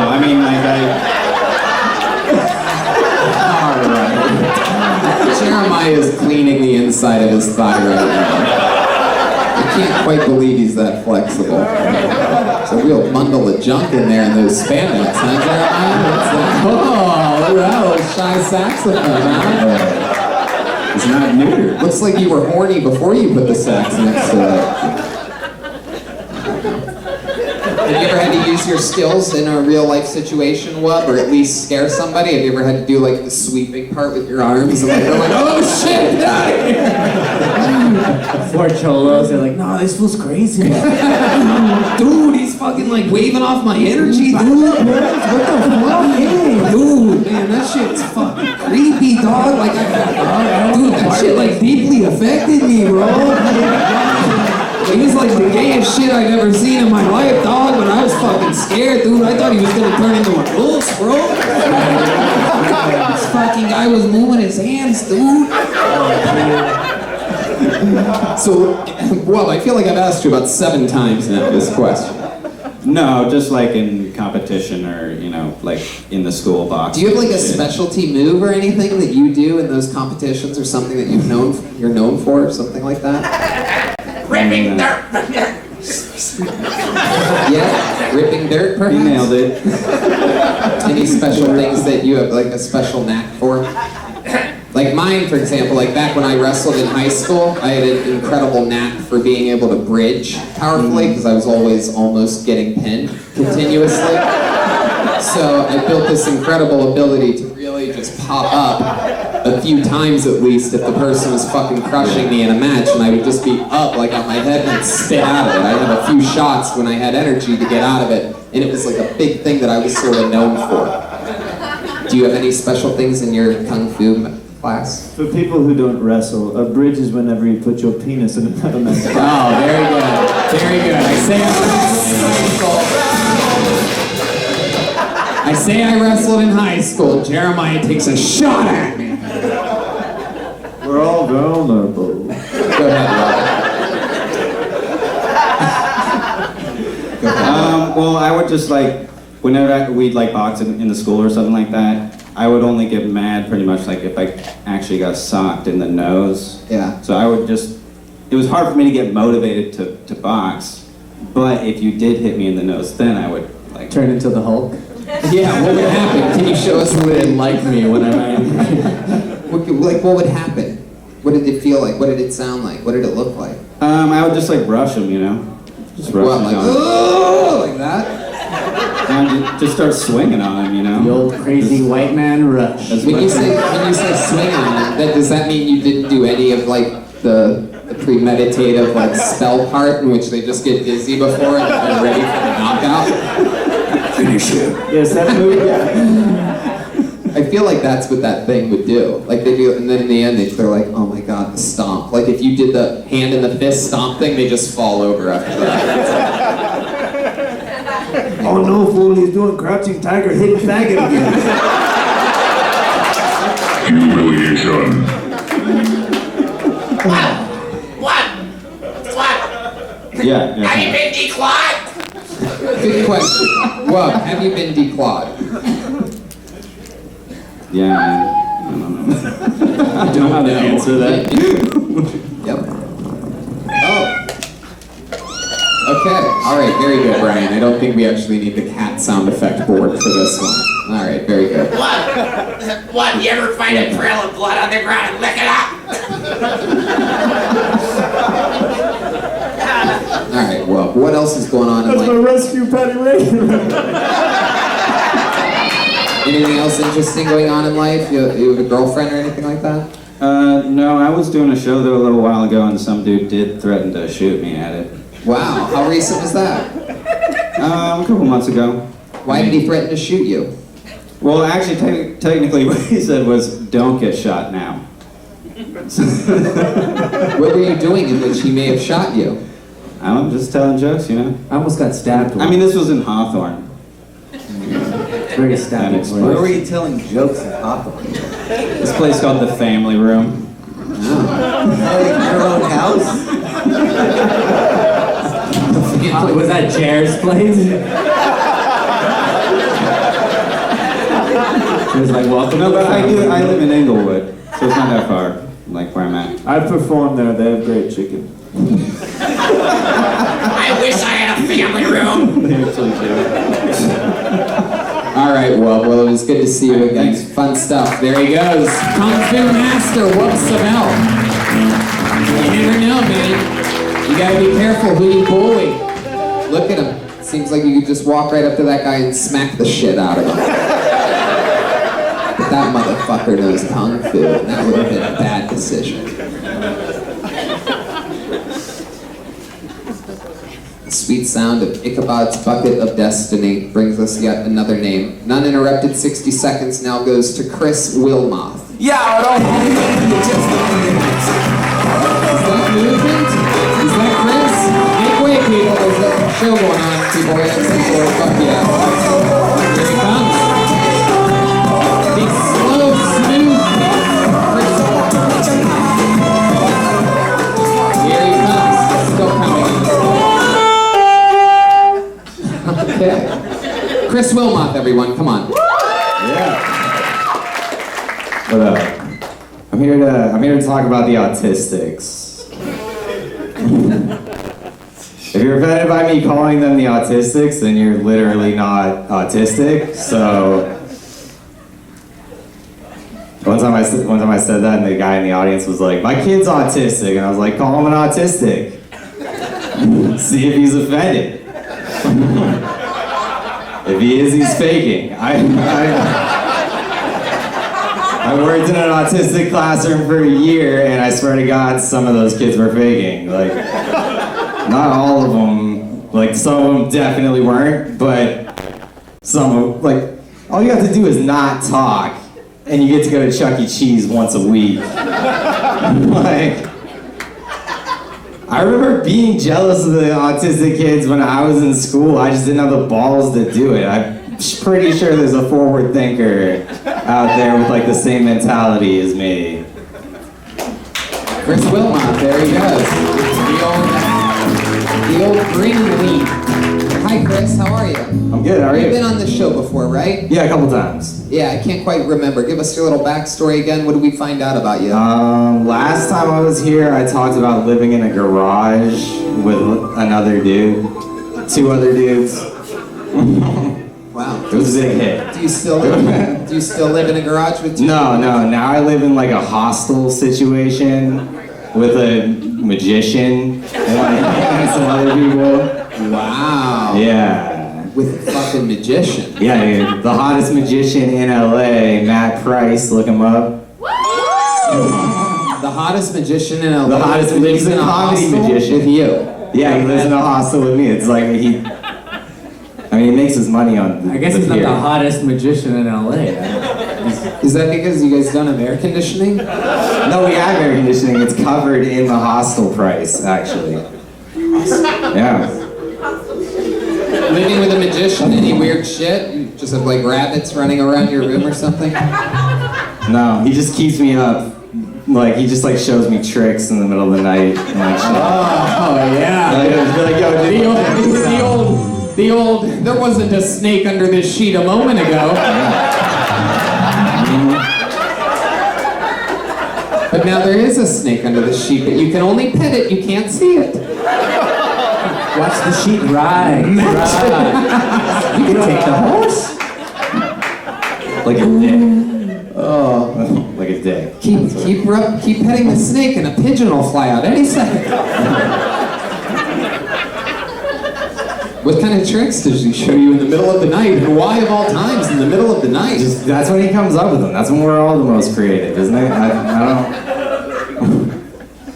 I mean, like Alright. Jeremiah is cleaning the inside of his thigh right now. I can't quite believe he's that flexible. It's a real bundle of junk in there in those spandex, huh, Jeremiah? What's that? Oh, look at that shy saxophone, huh? It's not neutered. Looks like you were horny before you put the sax next to it. Have you ever had to use your skills in a real life situation, what? Or at least scare somebody? Have you ever had to do like the sweeping part with your arms? And they're like, oh shit, get out of here! Four cholos, they're like, no, this feels crazy. Dude, he's fucking like waving off my energy, dude. What the fuck? Dude, man, that shit's fucking creepy, dog. Like, dude, that shit like deeply affected me, bro. He was like the gayest shit I've ever seen in my life, dog, but I was fucking scared, dude. I thought he was gonna turn into a ghost, bro. This fucking guy was moving his hands, dude. So, well, I feel like I've asked you about 7 times now this question. No, just like in competition or, you know, like in the school box. Do you have like a specialty move or anything that you do in those competitions or something that you're known for or something like that? Ripping dirt. Yeah, ripping dirt perhaps? You nailed it. Any special things that you have like a special knack for? Like mine, for example, like back when I wrestled in high school, I had an incredible knack for being able to bridge powerfully because I was always almost getting pinned continuously. So I built this incredible ability to really just pop up a few times at least if the person was fucking crushing me in a match, and I would just be up like on my head and spit out of it. I'd have a few shots when I had energy to get out of it, and it was like a big thing that I was sort of known for. Do you have any special things in your kung fu class? For people who don't wrestle, a bridge is whenever you put your penis in another man's mouth. Oh, very good. Very good. I say I wrestled in high school. Jeremiah takes a shot at me. We're all vulnerable. Go ahead, Rob. Well, I would just like, whenever we'd like box in the school or something like that, I would only get mad pretty much like if I actually got socked in the nose. Yeah. So I would just, it was hard for me to get motivated to box, but if you did hit me in the nose, then I would like Turn into the Hulk. Yeah, what would happen? Can you show us what it Like me when I'm angry. what would happen? What did it feel like? What did it sound like? What did it look like? I would just like rush him, you know? Just rush What, him like, down. oh, like that? And just start swinging on him, you know? The old crazy white man rush. That's When what- you say swing on it, does that mean you didn't do any of like the premeditative like spell part in which they just get dizzy before and they're ready for the knockout? Finish him. Yes, that move, yeah. I feel like that's what that thing would do. Like they do, and then in the end they're like, oh my god, the stomp. Like if you did the hand in the fist stomp thing, they just fall over after that. Oh no, fool, he's doing crouching tiger, hidden faggot again. Humiliation. Yeah. Have you been declawed? Good question. Well, have you been declawed? Yeah, man. I don't know. I don't know how to answer that. Yep. Oh. Okay. All right. Very good, Brian. I don't think we actually need the cat sound effect board for this one. All right. Very good. What? You ever find a trail of blood on the ground and lick it up? All right. Well, what else is going on in That's my life? rescue Patty Reagan. Anything else interesting going on in life? You have a girlfriend or anything like that? No, I was doing a show there a little while ago, and some dude did threaten to shoot me at it. Wow. How recent was that? A couple months ago. Why did he threaten to shoot you? Well, actually, technically, what he said was, "Don't get shot now." What were you doing in which he may have shot you? I'm just telling jokes, you know. I almost got stabbed. I mean, this was in Hawthorne. very stabbing. That Where explains. were you telling jokes in Hawthorne? This place called the Family Room. Your own house? Was that Jared's place? It was like, welcome. No, but I live in Inglewood, so it's not that far, like where I'm at. I've performed there. They have great chicken. I wish I had a family room. They actually do. All right, well, it was good to see you again. Fun stuff. There he goes. Kung Fu Master, whoops the bell. You never know, man. You gotta be careful who you bully. Look at him. Seems like you could just walk right up to that guy and smack the shit out of him. But that motherfucker knows Kung Fu, and that would have been a bad decision. The sweet sound of Ichabod's Bucket of Destiny brings us yet another name. An uninterrupted 60 seconds now goes to Chris Wilmoth. Yeah, I don't just Is that movement? Is that Chris? Make way, people. There's a show going on. People are asking for it. Fuck yeah. Here he comes. The slow, smooth Chris. Here he comes. Still coming. Okay. Chris Wilmoth, everyone. Come on. What up? I'm here to talk about the autistics. If you're offended by me calling them the autistics, then you're literally not autistic. So one time I said that, and the guy in the audience was like, "My kid's autistic," and I was like, "Call him an autistic. See if he's offended. If he is, he's faking." I worked in an autistic classroom for a year, and I swear to God, some of those kids were faking. Like, not all of them. Like, some of them definitely weren't, but some of them, like, all you have to do is not talk, and you get to go to Chuck E. Cheese once a week. Like, I remember being jealous of the autistic kids when I was in school. I just didn't have the balls to do it. I'm pretty sure there's a forward thinker out there with like the same mentality as me. Chris Wilmot, there he goes. The old green leaf. Hi Chris, how are you? I'm good, how are You've been you? on this show before, right? Yeah, a couple times. Yeah, I can't quite remember. Give us your little backstory again. What did we find out about you? Last time I was here, I talked about living in a garage with another dude, 2 other dudes. Wow. It was a big hit. Do you still live in a garage with 2? No, now I live in like a hostel situation with a magician and like some other people. Wow. Yeah. With a fucking magician. Yeah, dude. The hottest magician in LA, Matt Price, look him up. The hottest magician in LA. The hottest lives he's a in comedy hostel magician. with you. Yeah, he lives in a hostel with me. It's like he he makes his money on I guess the he's not pier. the hottest magician in LA. Is that because you guys don't have air conditioning? No, we have air conditioning. It's covered in the hostel price, actually. Yeah. Living with a magician, any weird shit? You just have like rabbits running around your room or something? No, he just keeps me up. Like, he just like shows me tricks in the middle of the night. And, like, shit. Oh, yeah. Like, he'll be like, yo, The old, there wasn't a snake under this sheet a moment ago. But now there is a snake under the sheet, but you can only pet it, you can't see it. Watch the sheet rise. You can take the horse. Like a dick. Oh, like a dick. Keep petting the snake and a pigeon will fly out any second. What kind of tricks does he show you in the middle of the night? And why of all times in the middle of the night? That's when he comes up with them. That's when we're all the most creative, isn't it? I don't...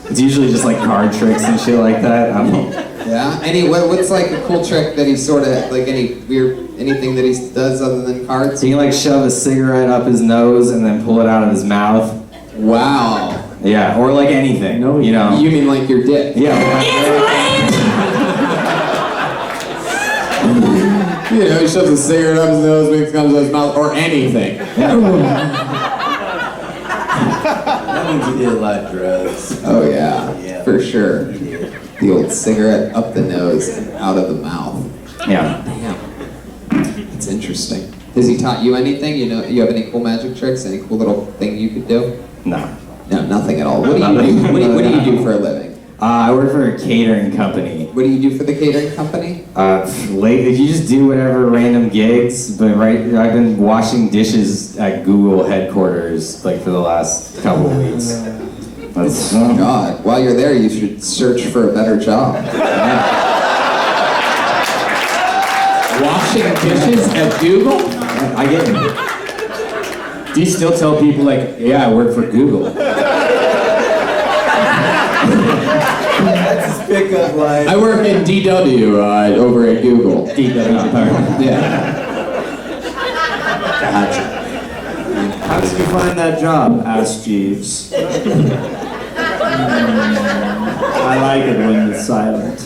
It's usually just like card tricks and shit like that. I don't... Yeah? What's like a cool trick that he sort of, like anything that he does other than cards? He can like shove a cigarette up his nose and then pull it out of his mouth. Wow. Yeah, or like anything, you know. You mean like your dick? Yeah. You know, he shoves a cigarette up his nose, makes it comes out of his mouth, or anything. That means he did a lot of drugs. Oh yeah, for sure. He did. The old cigarette up the nose and out of the mouth. Yeah. Damn. It's interesting. Has he taught you anything? You know, you have any cool magic tricks? Any cool little thing you could do? No. No, nothing at all. What do you do? What do you do for a living? I work for a catering company. What do you do for the catering company? Lately, you just do whatever random gigs, but I've been washing dishes at Google headquarters like for the last couple of weeks. That's, God, while you're there, you should search for a better job. Washing dishes at Google? I get it. Do you still tell people like, yeah, I work for Google? That's his pickup line. I work in DW over at Google. DW department. Yeah. Gotcha. How did you find that job? Asked Jeeves. I like it when it's silent.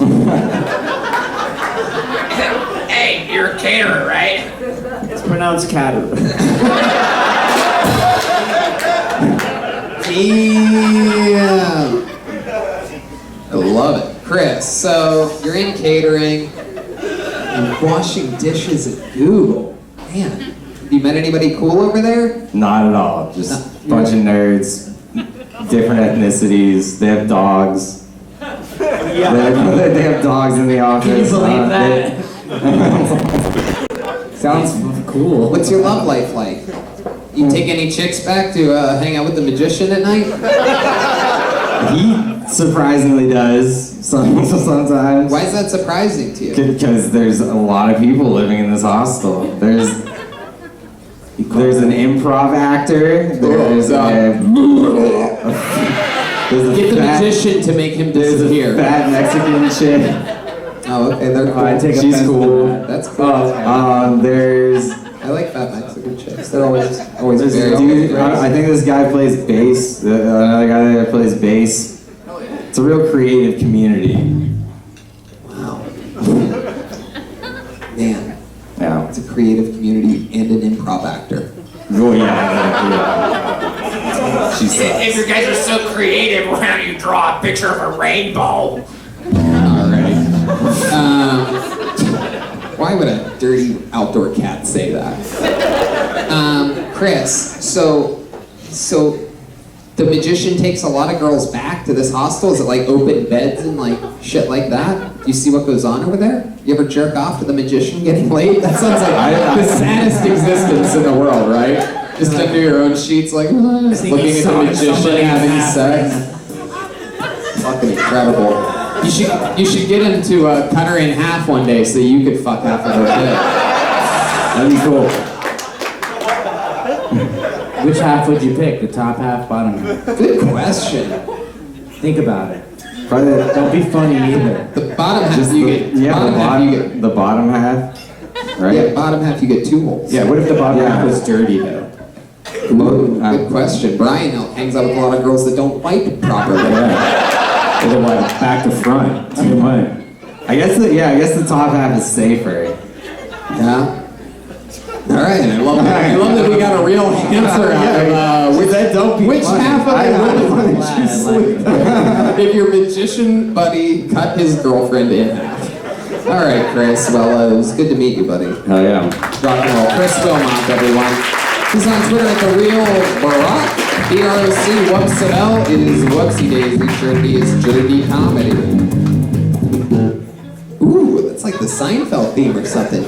Hey, you're a caterer, right? It's pronounced caterer. Damn. I love it. Chris, so you're in catering, and washing dishes at Google. Man, have you met anybody cool over there? Not at all. Just a bunch of nerds, different ethnicities. They have dogs. Yeah. They have dogs in the office. Can you believe that? Sounds cool. What's your love life like? You take any chicks back to hang out with the magician at night? He surprisingly does sometimes. Why is that surprising to you? Because there's a lot of people living in this hostel. There's an improv actor. There's Get the magician to make him disappear. Fat Mexican chick. Oh, okay, they're cool. She's cool. That's cool. There's I like fat Mexican chicks. They're always this very dude. I think this guy plays bass. Another guy there plays bass. It's a real creative community. Wow. Man, Yeah. it's a creative community and an improv actor. Oh yeah. She If sucks. you guys are so creative, why don't you draw a picture of a rainbow? Alright. Why would a dirty outdoor cat say that? Chris, so the magician takes a lot of girls back to this hostel? Is it like open beds and like shit like that? Do you see what goes on over there? You ever jerk off to the magician getting laid? That sounds like the saddest existence in the world, right? Just under your own sheets, like looking at the magician having sex. Fucking incredible. You should get him to cut her in half one day so you could fuck half of her shit. That'd be cool. Which half would you pick? The top half, bottom half? Good question. Think about it. Don't be funny either. The bottom half you get. The bottom half, right? Yeah, bottom half you get 2 holes. Yeah, what if the bottom half was dirty though? Good question. Brian hangs out with a lot of girls that don't wipe properly. Yeah. Or like back to front. Too much. I guess the top half is safer. Yeah. All right. I love that we got a real answer out of which half of the women would you sleep with? If your magician buddy cut his girlfriend in half. All right, Chris. Well, it was good to meet you, buddy. Hell yeah. Rock and roll. Chris Wilmot, everyone. He's on Twitter at The Real Barack. BROC. Whoopsabell is Whoopsie Daisy. Jerky is Jerky Comedy. Ooh, that's like the Seinfeld theme or something.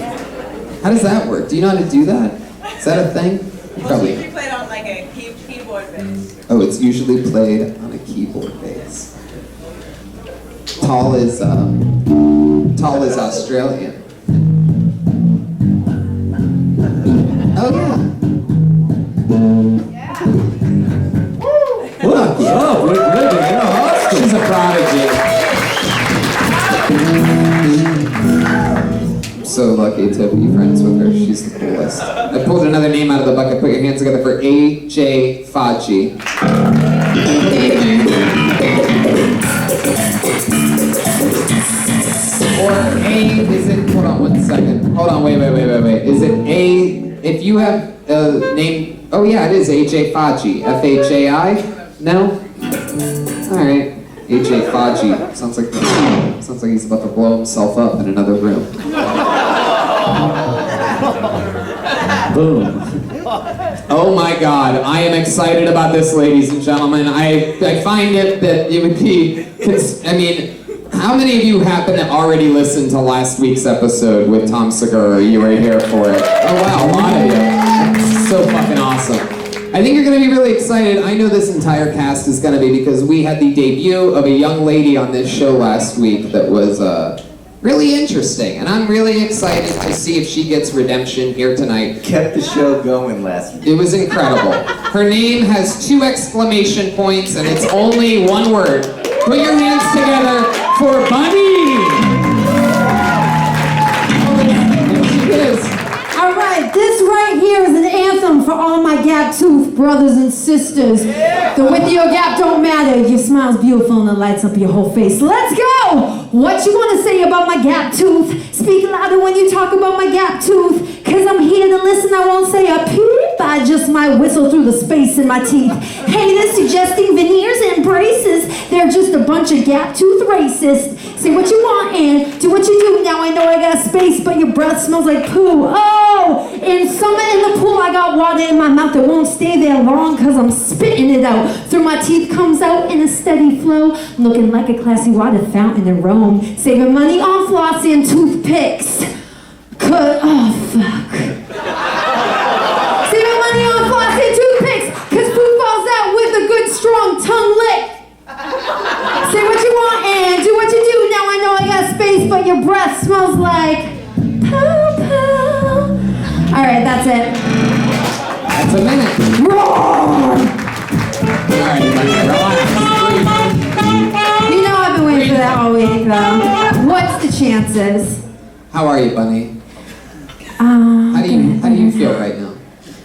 How does that work? Do you know how to do that? Is that a thing? Probably. It's usually played on like a keyboard bass. Oh, it's usually played on a keyboard bass. Tall is Australian. Oh yeah. What's up with living in a hostel? She's a prodigy. I'm so lucky to be friends with her. She's the coolest. I pulled another name out of the bucket. Put your hands together for AJ Faji. Or is it, hold on 1 second. Hold on, wait. Is it if you have a name, oh yeah, it is AJ Faji. F-H-A-I? No? Alright. AJ Faji. Sounds like he's about to blow himself up in another room. Boom. Oh my God, I am excited about this, ladies and gentlemen. I find it that it would be, how many of you happen to already listen to last week's episode with Tom Segura? You were here for it. Oh wow, a lot of you. So fucking awesome. I think you're gonna be really excited. I know this entire cast is gonna be because we had the debut of a young lady on this show last week that was really interesting. And I'm really excited to see if she gets redemption here tonight. Kept the show going last week. It was incredible. Her name has 2 exclamation points and it's only one word. Put your hands together for Bunny! There she is. All right, this right here is an anthem for all my gap tooth brothers and sisters. The width of your gap don't matter. Your smile's beautiful and it lights up your whole face. Let's go! What you want to say about my gap tooth? Speak louder when you talk about my gap tooth. Cause I'm here to listen, I won't say a peep. I just might whistle through the space in my teeth. Haters suggesting veneers and braces. They're just a bunch of gap tooth racists. Say what you want and do what you do. Now I know I got space, but your breath smells like poo. Oh, in summer in the pool, I got water in my mouth. It won't stay there long cause I'm spitting it out. Through my teeth comes out in a steady flow. Looking like a classy water fountain in Rome. Saving money on floss and toothpicks. Oh fuck. Saving money on floss and toothpicks cause food falls out with a good strong tongue lick. Say what you want and do what you do. Now I know I got space, but your breath smells like poo-poo. Alright, that's it. That's a minute. Roar! Alright, relax. You know I've been waiting for that all week, though. What's the chances? How are you, Bunny? How do you feel right now?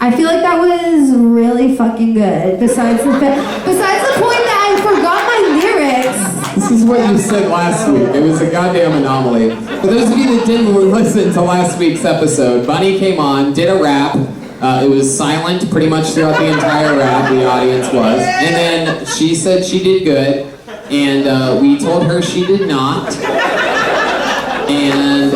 I feel like that was really fucking good. Besides the point that I forgot my lyrics. This is what you said last week. It was a goddamn anomaly. For those of you that didn't listen to last week's episode, Bunny came on, did a rap. It was silent pretty much throughout the entire rap, the audience was. And then she said she did good. And we told her she did not. And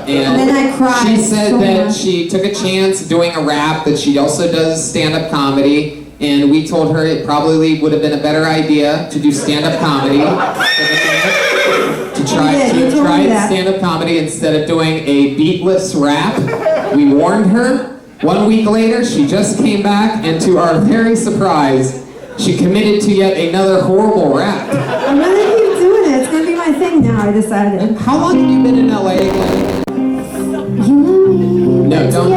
then I cried she said so that much. she took a chance doing a rap, that she also does stand-up comedy, and we told her it probably would have been a better idea to do stand-up comedy, to try stand-up comedy instead of doing a beatless rap. We warned her. 1 week later, she just came back, and to our very surprise, she committed to yet another horrible rap. I'm gonna keep doing it. It's gonna be my thing now, I decided. How long have you been in LA again? No, don't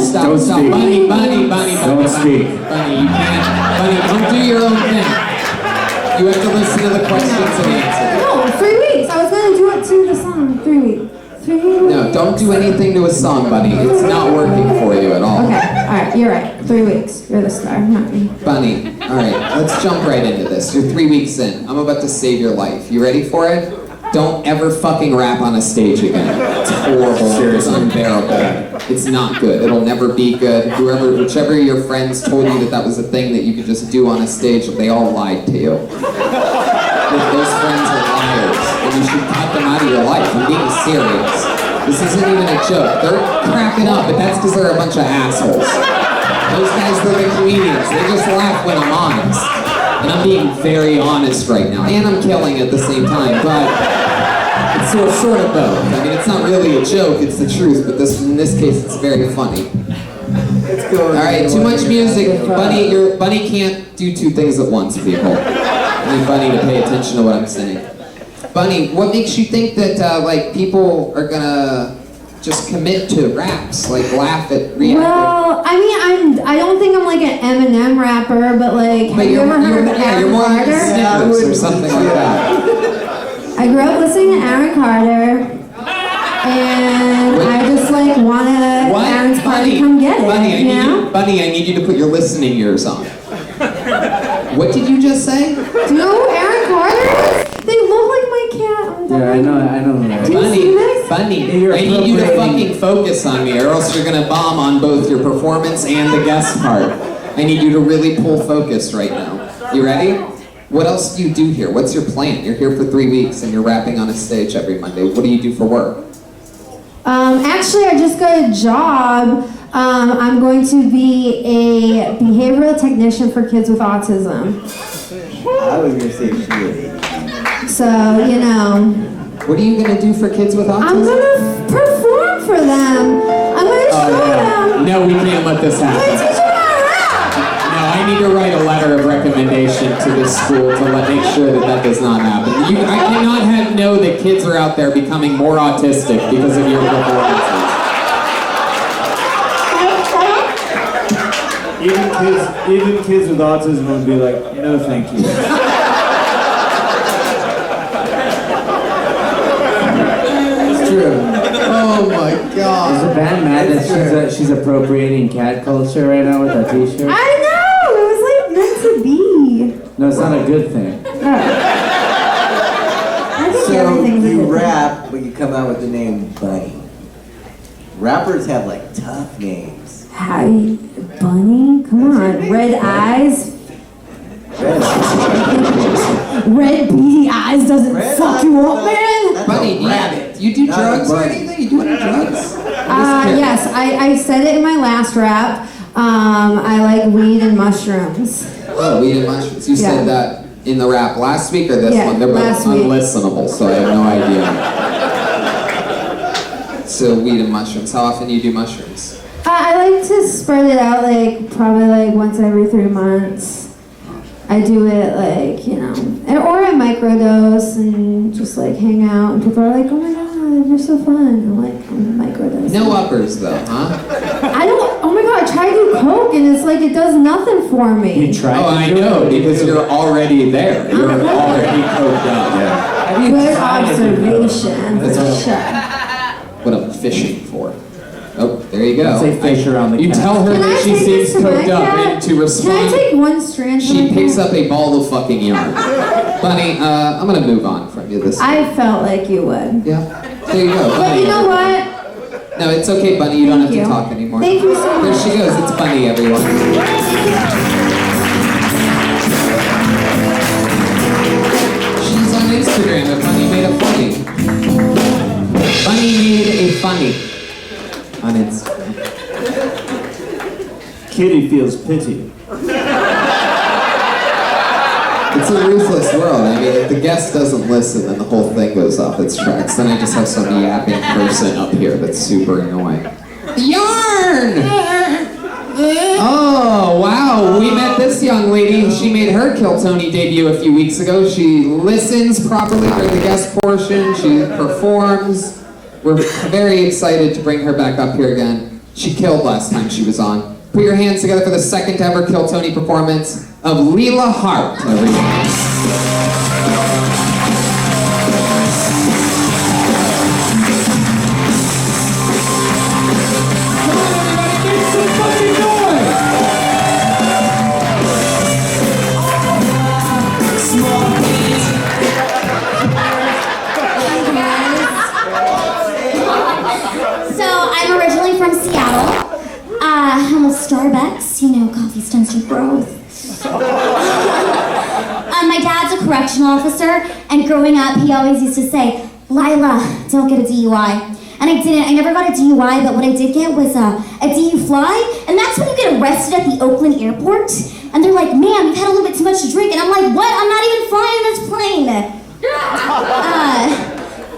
stop. Don't speak. Bunny, Don't speak. Bunny, you can't. Bunny, don't do your own thing. You have to listen to the questions and answers. No, 3 weeks. I was gonna do it to the song. 3 weeks. 3 weeks. No, don't do anything to a song, Bunny. It's not working for you at all. Okay, alright, you're right. 3 weeks. You're the star, not me. Bunny, alright, let's jump right into this. You're 3 weeks in. I'm about to save your life. You ready for it? Don't ever fucking rap on a stage again. It's horrible. It's unbearable. It's not good. It'll never be good. Whichever your friends told you that was a thing that you could just do on a stage, they all lied to you. Those friends are liars, and you should cut them out of your serious. This isn't even a joke. They're cracking up, but that's because they're a bunch of assholes. Those guys, they're the comedians. They just laugh when I'm honest. And I'm being very honest right now. And I'm killing at the same time, but it's sort of both. I mean, it's not really a joke, it's the truth, but in this case, it's very funny. All right, too much music. Bunny can't do two things at once, people. I need Bunny to pay attention to what I'm saying. Bunny, what makes you think that like people are gonna just commit to raps, like laugh at reacting? Well, I mean, I don't think I'm like an Eminem rapper, but like, have you ever heard of Aaron you're more like Carter? Snickers or something like that. I grew up listening to Aaron Carter, and I just like wanna Aaron's party come get it. Bunny, I need you to put your listening ears on. What did you just say? Do you know who Aaron Carter is? They look like my cat. Yeah, I know who that is. Bunny, I need you to fucking focus on me, or else you're gonna bomb on both your performance and the guest part. I need you to really pull focus right now. You ready? What else do you do here? What's your plan? You're here for 3 weeks and you're rapping on a stage every Monday. What do you do for work? Actually, I just got a job. I'm going to be a behavioral technician for kids with autism. I was gonna say shit. So, you know. What are you gonna do for kids with autism? I'm gonna perform for them. I'm gonna show them. No, we can't let this happen. I'm gonna teach them how to rap. No, I need to write a letter of recommendation to this school to make sure that does not happen. I cannot know that kids are out there becoming more autistic because of your performances. Even kids with autism would be like, no, thank you. It's true. Oh my god. Is the band mad that she's appropriating cat culture right now with that t-shirt? I know! It was like meant to be. No, it's not a good thing. I think So everything's a you good rap, but you come out with the name Bunny. Rappers have like tough names. Hi, Bunny? Come on. Red eyes? Red beady eyes doesn't fuck you up, man? Bunny, you do drugs or anything? You do any drugs? Yes, I said it in my last rap. I like weed and mushrooms. Oh, weed and mushrooms. You said that in the rap last week or this one? They're both last week. unlistenable, so I have no idea. So weed and mushrooms. How often do you do mushrooms? I like to spread it out like probably like once every 3 months. I do it like, you know, or I microdose and just like hang out and people are like, oh my god, you're so fun. I'm like, I'm microdosing. No uppers though, huh? Oh my god, I tried to do coke and it's like it does nothing for me. You tried to I know, because you're already there. You're already coked up. Yeah. Good observation. What I'm fishing for. Oh, there you go. Say fish around the You cat. tell her that she seems coked up, and to respond, Can I take one strand from She my picks cat? up a ball of fucking yarn. Bunny, I'm gonna move on from you this I felt like you would. Yeah. There you go. But Bunny. you know what? No, it's okay, Bunny. You don't have Thank to you. talk anymore. Thank you so There much. she goes. It's Bunny, everyone. She's on Instagram at Bunny Made a Funny. Bunny Made a Funny on Instagram. Kitty feels pity. It's a ruthless world. I mean, if the guest doesn't listen, then the whole thing goes off its tracks. Then I just have some yapping person up here that's super annoying. Yarn! Oh, wow. We met this young lady. She made her Kill Tony debut a few weeks ago. She listens properly during the guest portion. She performs. We're very excited to bring her back up here again. She killed last time she was on. Put your hands together for the second ever Kill Tony performance of Leela Hart, everyone. So I'm originally from Seattle. I'm a Starbucks, you know, coffee stands for growth. My dad's a correctional officer, and growing up, he always used to say, Lila, don't get a DUI. And I didn't. I never got a DUI, but what I did get was a DUFly, and that's when you get arrested at the Oakland airport. And they're like, "Ma'am, you've had a little bit too much to drink." And I'm like, "What? I'm not even flying this plane."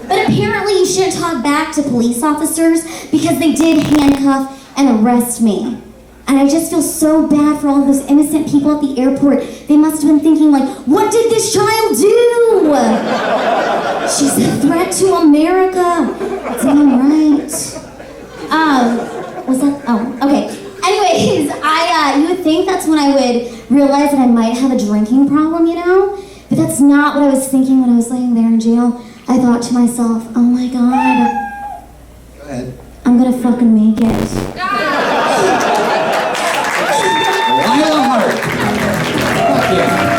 But apparently you shouldn't talk back to police officers because they did handcuff and arrest me. And I just feel so bad for all of those innocent people at the airport. They must have been thinking like, what did this child do? She's a threat to America. Damn right. Was that, oh, okay. Anyways, you would think that's when I would realize that I might have a drinking problem, you know? But that's not what I was thinking when I was laying there in jail. I thought to myself, oh my God. Go ahead. I'm gonna fucking make it. Lila Hart. Fuck yeah.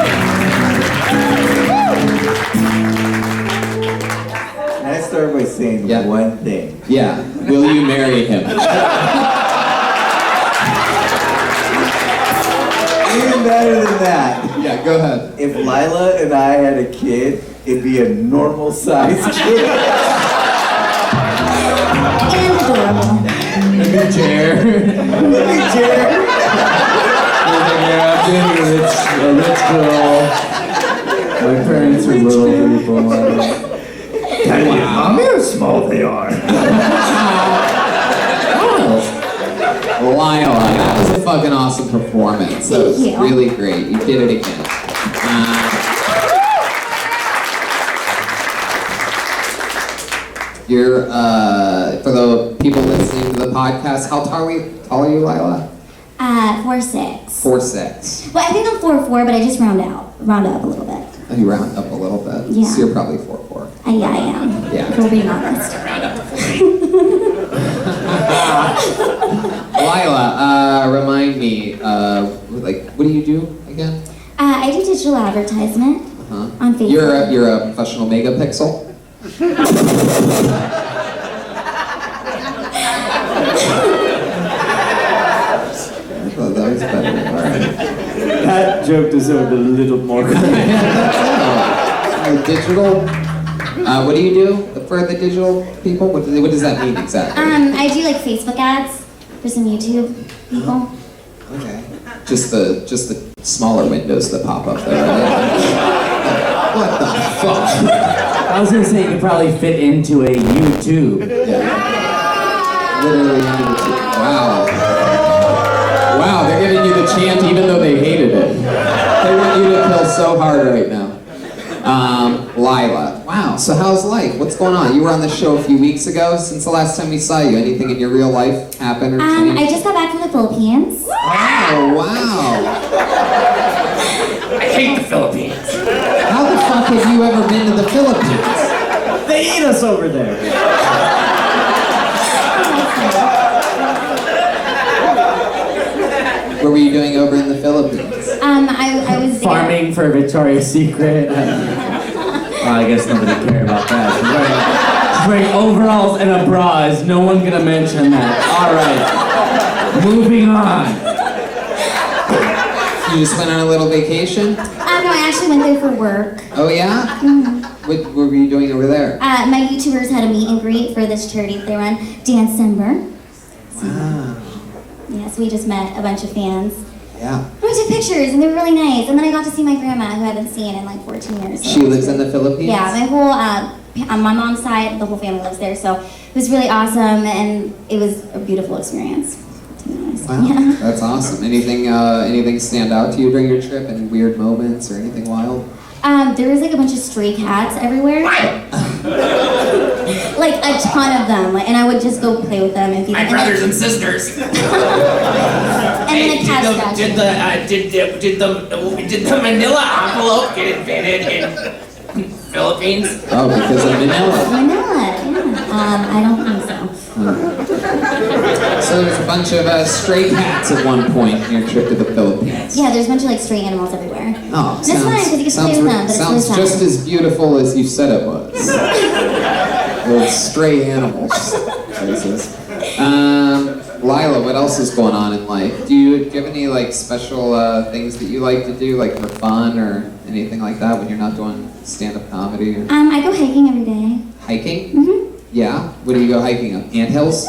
Can I start by saying one thing? Yeah. Will you marry him? Even better than that. Yeah, go ahead. If Lila and I had a kid, it'd be a normal sized kid. And adorable. Look at Jer. Look at Jared. Yeah, I'm dating a rich girl. My parents are little people. Tell you, mommy, how small they are. Lila, that was a fucking awesome performance. That was Thank you. really great. You did it again. You're, for the people listening to the podcast, how tall are you, Lila? 4'6". 4'6". Well, I think I'm 4'4", but I just round up a little bit. Oh, you round up a little bit? Yeah. So you're probably 4'4". Yeah, I am. Yeah. If we're being honest. Lila, remind me, like, what do you do again? I do digital advertisement on Facebook. You're a professional megapixel? Oh, that was better. All right. That joke deserved a little more. Digital? What do you do for the digital people? What does that mean exactly? I do like Facebook ads for some YouTube people. Okay. Just the smaller windows that pop up there, right? What the fuck? I was gonna say you could probably fit into a YouTube. Yeah. Literally YouTube. Wow. Wow, they're giving you the chant even though they hated it. They want you to kill so hard right now. Lila. Wow, so how's life? What's going on? You were on the show a few weeks ago. Since the last time we saw you, anything in your real life happen or change? I just got back from the Philippines. Oh, wow. I hate the Philippines. How the fuck have you ever been to the Philippines? They eat us over there. What were you doing over in the Philippines? I was there. Farming for Victoria's Secret. Well, I guess nobody cared about that. She's wearing overalls and a bra. Is no one gonna mention that? All right. Moving on. You just went on a little vacation? No, I actually went there for work. Oh yeah? What were you doing over there? My YouTubers had a meet and greet for this charity that they run, December. Wow. Yes, we just met a bunch of fans. Yeah. We took pictures and they were really nice. And then I got to see my grandma who I haven't seen in like 14 years. She lives in the Philippines? Yeah, my whole, on my mom's side, the whole family lives there. So it was really awesome and it was a beautiful experience, to be honest. Wow, Yeah. that's awesome. Anything stand out to you during your trip? Any weird moments or anything wild? There was like a bunch of stray cats everywhere. Like a ton of them. And I would just go play with them and feed them. My brothers and sisters. And then a cat scratched me. Did the Manila envelope get invented in Philippines? Oh, because of Manila. Manila, yeah. I don't think so. So there's a bunch of stray cats at one point in your trip to the Philippines. Yeah, there's a bunch of like stray animals everywhere. Oh, That's fine, because you can play with them, but it's really sounds just as beautiful as you said it was. Those stray animals. Jesus. Lila, what else is going on in life? Do you have any like special things that you like to do, like for fun or anything like that when you're not doing stand-up comedy? Or I go hiking every day. hiking? go hiking up anthills?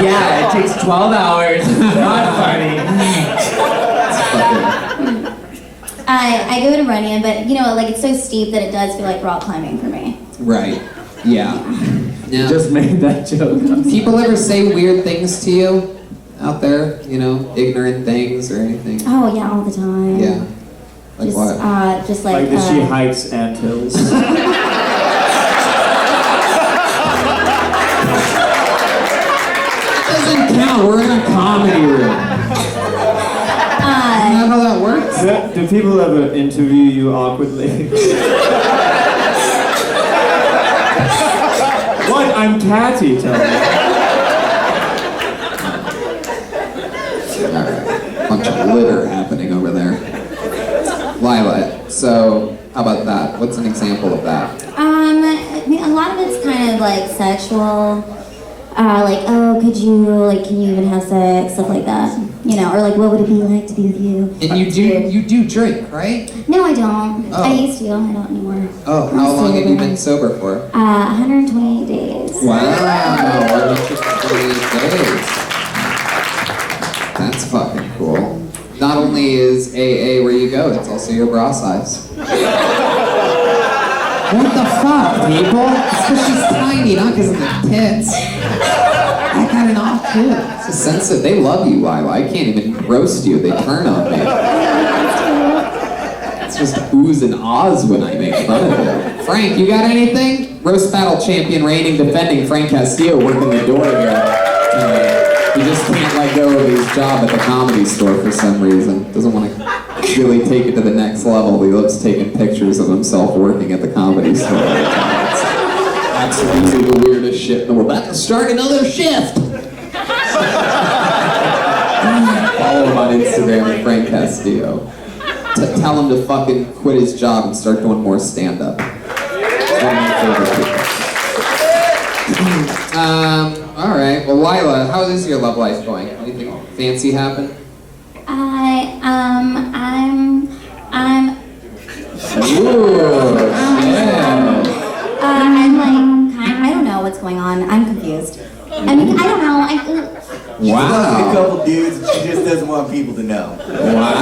Yeah, it takes 12 hours. It's not funny. I go to running, but you know, like it's so steep that it does feel like rock climbing for me. Right. Yeah. Now, Just made that joke. people ever say weird things to you out there? You know, ignorant things or anything? Oh yeah, all the time. Yeah. Like Just, what? just like. Like that she hikes anthills. Doesn't count. We're in a comedy room. Isn't that how that works? Do people ever interview you awkwardly? What? I'm catty, tell me. Alright. Bunch of litter happening over there. Lila, so how about that? What's an example of that? I mean, a lot of it's kind of like sexual. Like, oh, can you even have sex? Stuff like that. You know, or like, what would it be like to be with you? And you do drink, right? No, I don't. Oh. I used to. I don't anymore. Oh, how long have you been sober for? 128 days. Wow, 128 days. That's fucking cool. Not only is AA where you go, it's also your bra size. What the fuck, people? It's because she's tiny, not because of the tits. I got an off too. It's a sensitive. They love you, Lila. I can't even roast you. They turn on me. It's just oohs and ahs when I make fun of you. Frank, you got anything? Roast battle champion, reigning, defending Frank Castillo working the door here tonight. He just can't let go of his job at the Comedy Store for some reason. Doesn't want to really take it to the next level. He loves taking pictures of himself working at the Comedy Store. It's absolutely the weirdest shit in the world. About to start another shift! Follow him on Instagram at Frank Castillo. Tell him to fucking quit his job and start doing more stand-up. It's one of my favorite people. Alright, well Lila, how is your love life going? Anything fancy happen? I'm like, I don't know what's going on. I'm confused. I mean, I don't know. She's fucking a couple dudes and she just doesn't want people to know. Wow.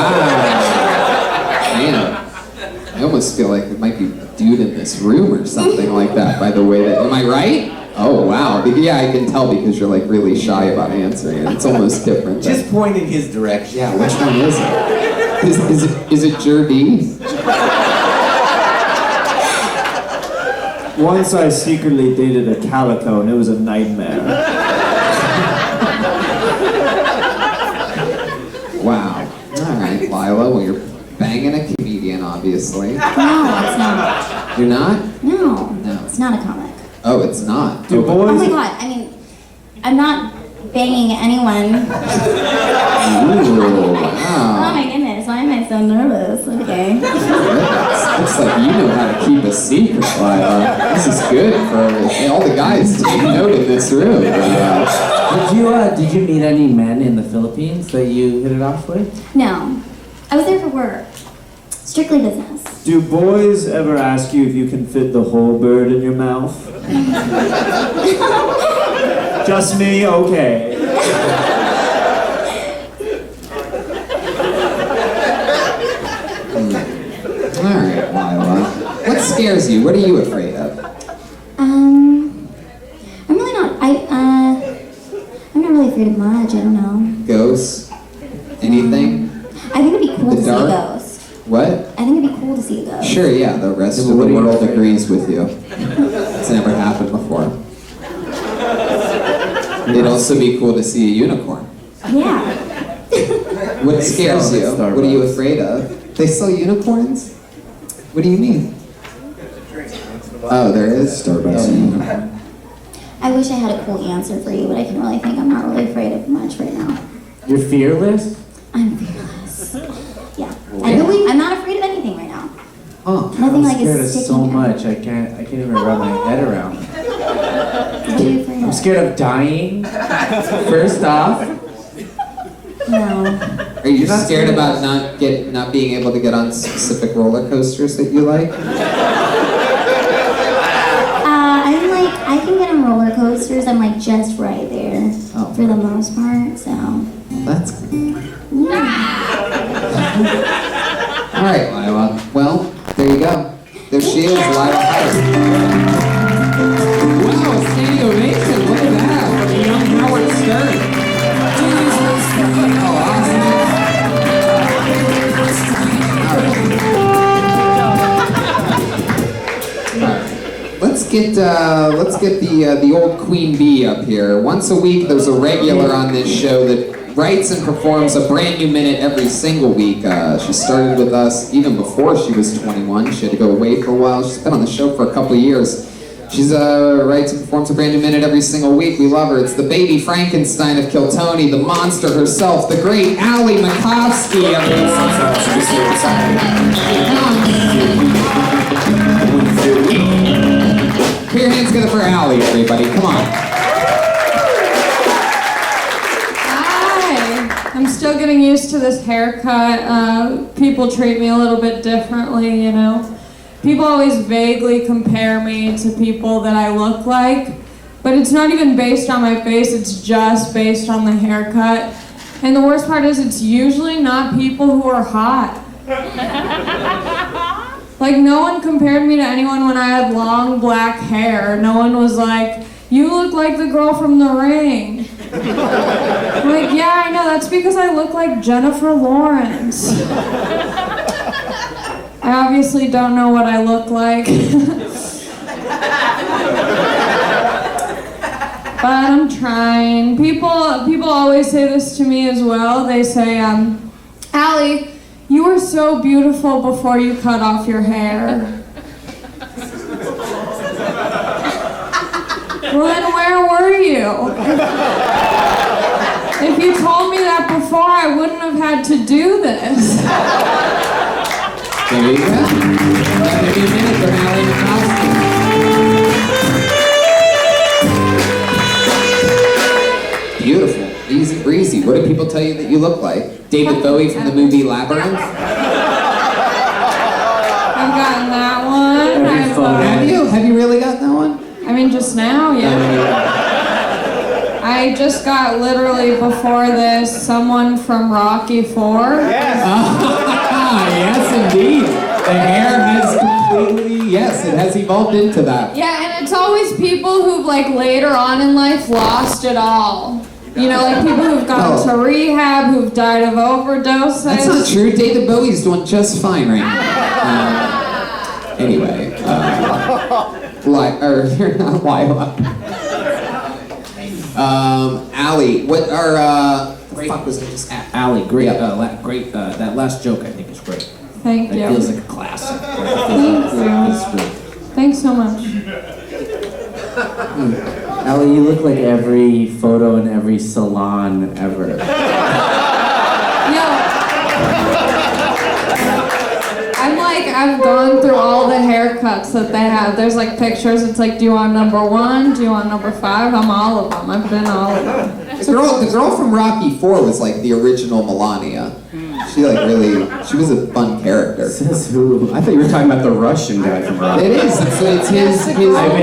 Damn. I almost feel like there might be a dude in this room or something like that, by the way that, am I right? Oh, wow. Yeah, I can tell because you're like really shy about answering it. It's almost different. Just point in his direction. Yeah, which one is it? Is it Jerdy? Once I secretly dated a calico and it was a nightmare. Wow. Alright, Lila, well you're banging a comedian, obviously. No, it's not. You're not? No. No. It's not a comic. Oh, it's not. Do Oh boys? my god, I mean, I'm not banging anyone. Ooh, wow. Oh my goodness, why am I so nervous? Okay. Looks like you know how to keep a secret, Lila. This is good for all the guys take note in this room. Did you meet any men in the Philippines that you hit it off with? No. I was there for work. Strictly business. Do boys ever ask you if you can fit the whole bird in your mouth? Just me? Okay. Alright, Lila. What scares you? What are you afraid of? I'm really not, I'm not really afraid of much, I don't know. Ghosts? Anything? I think it'd be cool The to see a dark? ghost. What? I think it'd be cool to see a ghost. Sure, yeah, the rest of the what are you world afraid agrees with you. It's never happened before. It'd also be cool to see a unicorn. Yeah. What scares sell you? at What are you Starbucks. afraid of? They sell unicorns? What do you mean? Oh, there is Starbucks. I wish I had a cool answer for you, but I can really think I'm not really afraid of much right now. You're fearless? I'm fearless. Yeah. I'm not afraid of anything right now. Oh, Nothing I'm like scared a of sticky so much. I can't even wrap my head around it. What are you afraid I'm of? scared of dying. First off. No. Are you scared about not being able to get on specific roller coasters that you like? roller coasters, I'm like just right there Oh. for the most part. So That's cool. yeah. All right, Lila. Well, there you go. There she is, Lila Hyde. Wow, a standing ovation. Look at that. For the young Howard Stern. Oh, awesome. All right. Let's get the old Queen Bee up here. Once a week, there's a regular on this show that writes and performs a brand new minute every single week. She started with us even before she was 21. She had to go away for a while. She's been on the show for a couple of years. She's writes and performs a brand new minute every single week. We love her. It's the baby Frankenstein of Kiltony, the monster herself, the great Allie Makovsky, everyone. Put your hands together for Allie, everybody. Come on. Hi. I'm still getting used to this haircut. People treat me a little bit differently, you know. People always vaguely compare me to people that I look like, but it's not even based on my face, it's just based on the haircut. And the worst part is it's usually not people who are hot. Like, no one compared me to anyone when I had long black hair. No one was like, you look like the girl from The Ring. I'm like, yeah, I know, that's because I look like Jennifer Lawrence. I obviously don't know what I look like. But I'm trying. People always say this to me as well. They say, Allie, you were so beautiful before you cut off your hair. Well, then where were you? If you told me that before, I wouldn't have had to do this. There you go. Maybe a minute from Allie Makovsky. Beautiful. Easy breezy. What do people tell you that you look like? David Bowie from the movie Labyrinth? I've gotten that one. Have you really gotten that one? I mean, just now, yeah. I just got literally before this someone from Rocky IV. Yes, indeed. The hair has completely, yes, it has evolved into that. Yeah, and it's always people who've like later on in life lost it all. You know, like people who've gone to rehab, who've died of overdoses. That's not true. David Bowie's doing just fine right now. Anyway, you're not Lila. Allie, what are Great. Fuck was it just Allie? Great, great. That last joke I think is great. Thank you. It feels like a classic. Thanks so much. Allie, you look like every photo in every salon ever. I've gone through all the haircuts that they have. There's like pictures. It's like, do you want number 1? Do you want number 5? I'm all of them. I've been all of them. The girl from Rocky IV was like the original Melania. She was a fun character. Says who? I thought you were talking about the Russian guy from Rocky. It is. It's his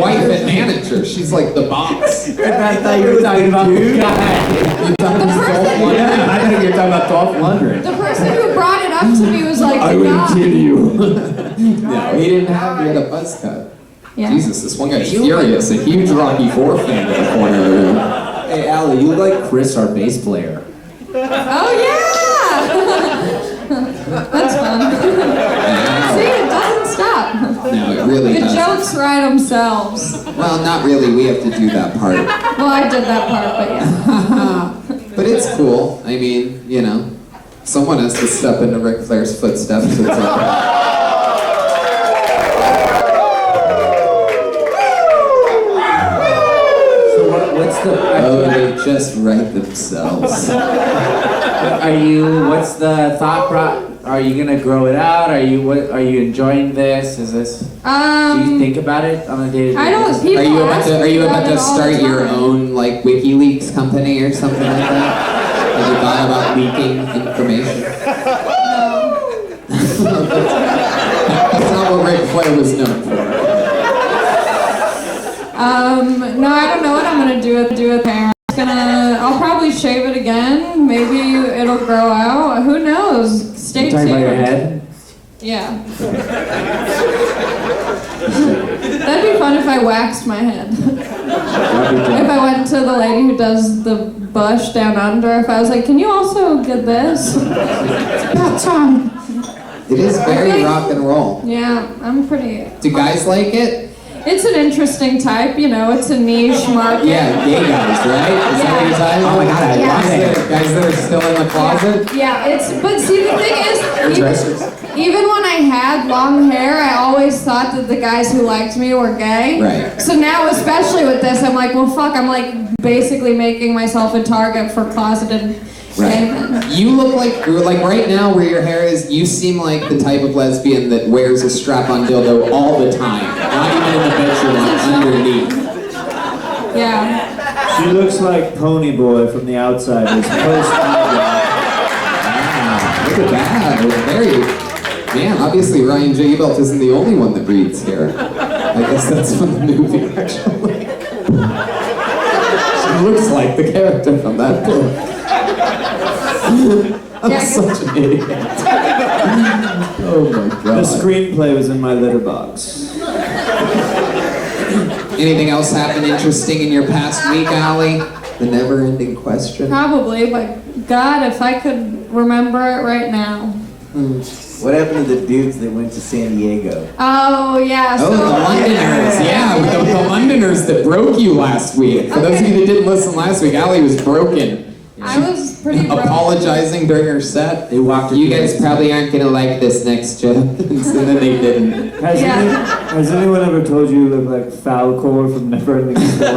wife and manager. She's like the boss. I thought you were talking about the guy. You're talking about Dolph Lundgren? Yeah, I thought you were talking about Dolph Lundgren. The person who brought it up to me was like, I will kill you. No, he didn't have. He had a buzz cut. Yeah. Jesus, this one guy's furious. A huge Rocky IV fan in the corner of the room. Hey, Allie, you look like Chris, our bass player. Oh yeah! That's fun. See, it doesn't stop. No, it really The doesn't. jokes write themselves. Well, not really. We have to do that part. Well, I did that part, but yeah. But it's cool. I mean, you know, someone has to step into Ric Flair's footsteps. It's like, What's the? they just write themselves. What's the thought Are you gonna grow it out? Are you enjoying this? Is this? Do you think about it on a day-to-day I don't. basis? People Are you about to all start the your time. own like WikiLeaks company or something like that? Have you thought about leaking information? That's not what Ric Flair was known for. No, I don't know what I'm gonna do with hair. I'll probably shave it again. Maybe it'll grow out. Who knows? Stay tuned. Talking about your head? Yeah. That'd be fun if I waxed my head. If I went to the lady who does the bush down under, if I was like, can you also get this? About time. It is very rock and roll. Yeah, I'm pretty. Do guys like it? It's an interesting type, you know, it's a niche market. Yeah, gay guys, right? Is that what you're talking about? Oh my God, I love it. Guys that are still in the closet? Yeah, but see, the thing is, even when I had long hair, I always thought that the guys who liked me were gay. Right. So now, especially with this, I'm like, well, fuck, I'm like basically making myself a target for closeted gay men. You look like right now where your hair is, you seem like the type of lesbian that wears a strap-on dildo all the time. Not even in the bedroom, like underneath. Yeah. She looks like Pony Boy from the outside. It's post Look at that. Very. Man, obviously Ryan J. Belt isn't the only one that breathes here. I guess that's from the movie, actually. She looks like the character from that book. I'm such an idiot. Oh my God. The screenplay was in my litter box. Anything else happen interesting in your past week, Allie? The never-ending question. Probably, but God, if I could remember it right now. What happened to the dudes that went to San Diego? Oh, yeah. Oh, the Londoners. Yeah, the Londoners that broke you last week. For those of you that didn't listen last week, Allie was broken. I was pretty broken. Apologizing during her set. They walked her. You guys probably aren't gonna like this next joke. And then they didn't. Has anyone ever told you look like Falcor from Neverending Story?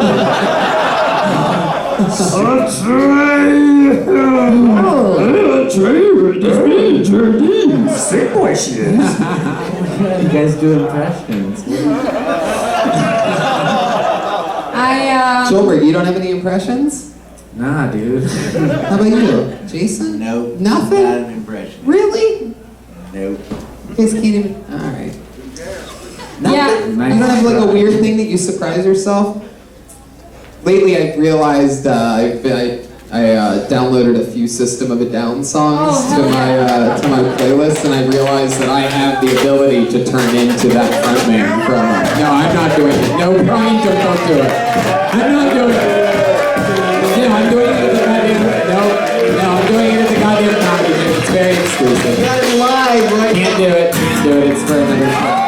Sick boy shit. You guys do impressions. Joelberg, you don't have any impressions? Nah, dude. How about you, Jason? Nope. Nothing? Not an impression. Really? Nope. You guys can't even. All right. Yeah. You don't have like a weird thing that you surprise yourself? Lately, I've realized I downloaded a few System of a Down songs to my playlist, and I realized that I have the ability to turn into that frontman from. No, I'm not doing it. No, Brian, don't do it. I'm not doing it. Yeah, I'm doing it at the goddamn. No, I'm doing it at the goddamn comedy. It's very exclusive. You got it live right Can't do it. Can't do it. It's for another time.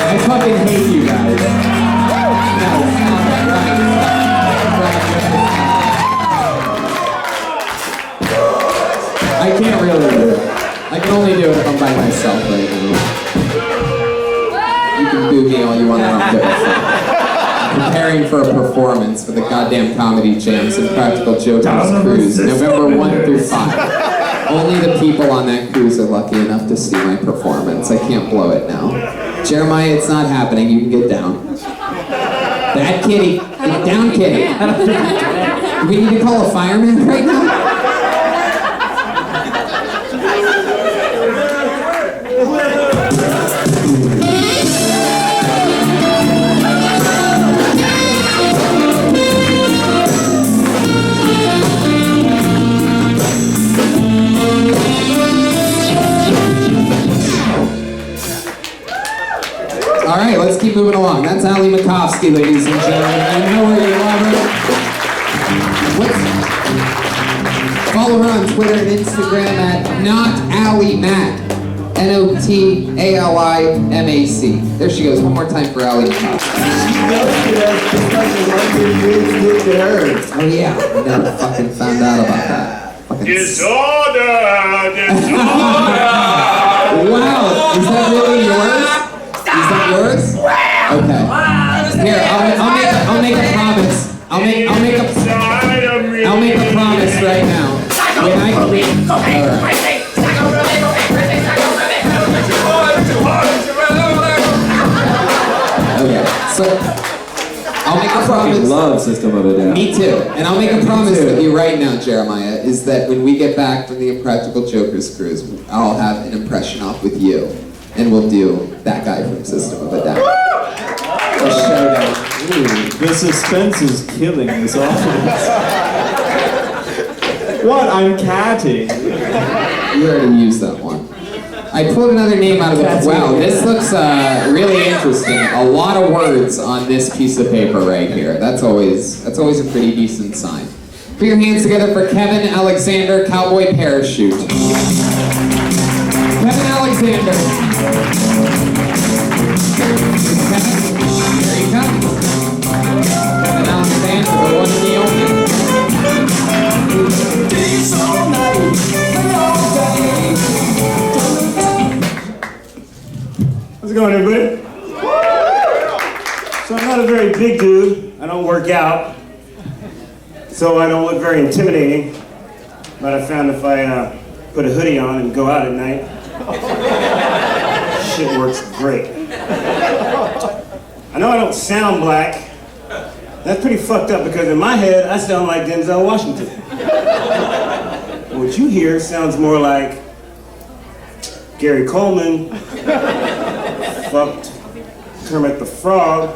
I fucking hate you guys. I can't really do it. I can only do it if I'm by myself right now. You can boo me all you want, I don't give a fuck. I'm preparing for a performance for the goddamn Comedy Jams and Practical Jokers cruise, November 1 through 5. Only the people on that cruise are lucky enough to see my performance. I can't blow it now. Jeremiah, it's not happening. You can get down. Bad kitty. Get down, kitty. Do we need to call a fireman right now? All right, let's keep moving along. That's Allie Makovsky, ladies and gentlemen. I know where you love her. Follow her on Twitter and Instagram at NotAllieMac. NOTALIMAC. There she goes. One more time for Allie Makovsky. Oh yeah, I never fucking found out about that. Disorder! Wow, is that really yours? Is that yours? Okay. Here, I'll make a promise. I'll make a promise right now. When I Okay. So I'll make a promise. I love System of a Down. Me too. And I'll make a promise with you right now, Jeremiah, is that when we get back from the Impractical Jokers cruise, I'll have an impression off with you. and we'll do that guy from System of a Down. A showdown. The suspense is killing this audience. What? I'm catty. You already used that one. I pulled another name out of the. Wow, this looks really interesting. A lot of words on this piece of paper right here. That's always a pretty decent sign. Put your hands together for Kevin Alexander, Cowboy Parachute. Kevin Alexander. Kevin, here you come. Kevin Alexander, the one in the open. Days all night, all day. How's it going, everybody? So I'm not a very big dude. I don't work out. So I don't look very intimidating. But I found if I put a hoodie on and go out at night, shit works great. I know I don't sound black. That's pretty fucked up because in my head, I sound like Denzel Washington. What you hear sounds more like Gary Coleman, fucked Kermit the Frog.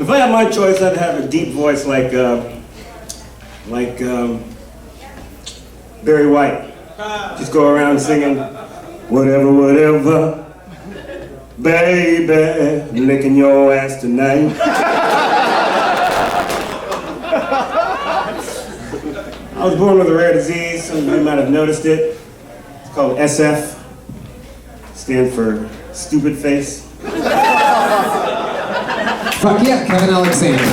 If I had my choice, I'd have a deep voice like Barry White. Just go around singing, whatever, whatever, baby, licking your ass tonight. I was born with a rare disease. Some of you might have noticed it. It's called SF. Stands for stupid face. Fuck yeah, Kevin Alexander.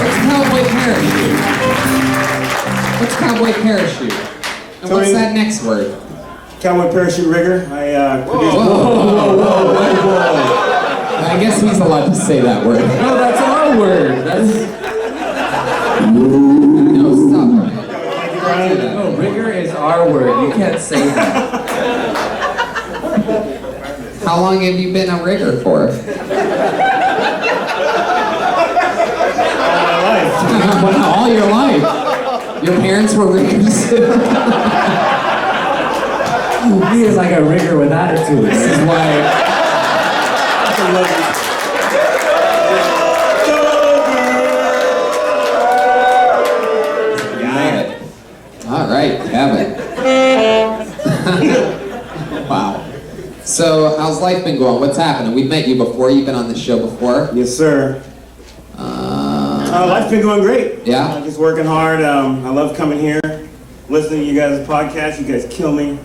What's Cowboy Parachute? What's Cowboy Parachute? And what's that next word? Cowboy Parachute rigger. I produced. Whoa. I guess he's allowed to say that word. No, that's our word. No, stop. No, rigor is our word. You can't say that. How long have you been a rigger for? All your life. Your parents were riggers. He is like a rigger with attitude. This is why. All right, Kevin. Wow. So, how's life been going? What's happening? We've met you before. You've been on the show before. Yes, sir. Life's been going great. Yeah? Just working hard. I love coming here, listening to you guys' podcast. You guys kill me.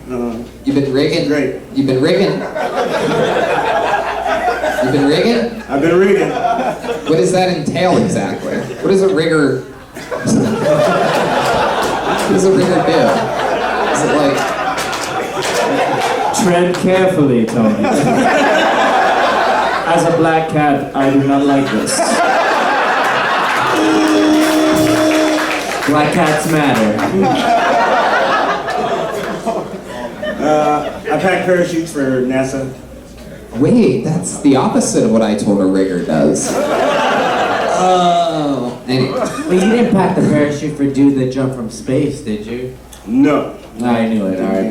You've been rigging? Great. You've been rigging? You've been rigging? I've been rigging. What does that entail exactly? What does a rigger... What does a rigger do? Is it like... Tread carefully, Tony. As a black cat, I do not like this. Black cats matter. I pack parachutes for NASA. Wait, that's the opposite of what I told a rigger does. Oh. Anyway. Well, you didn't pack the parachute for dude that jumped from space, did you? No. I knew it. All right.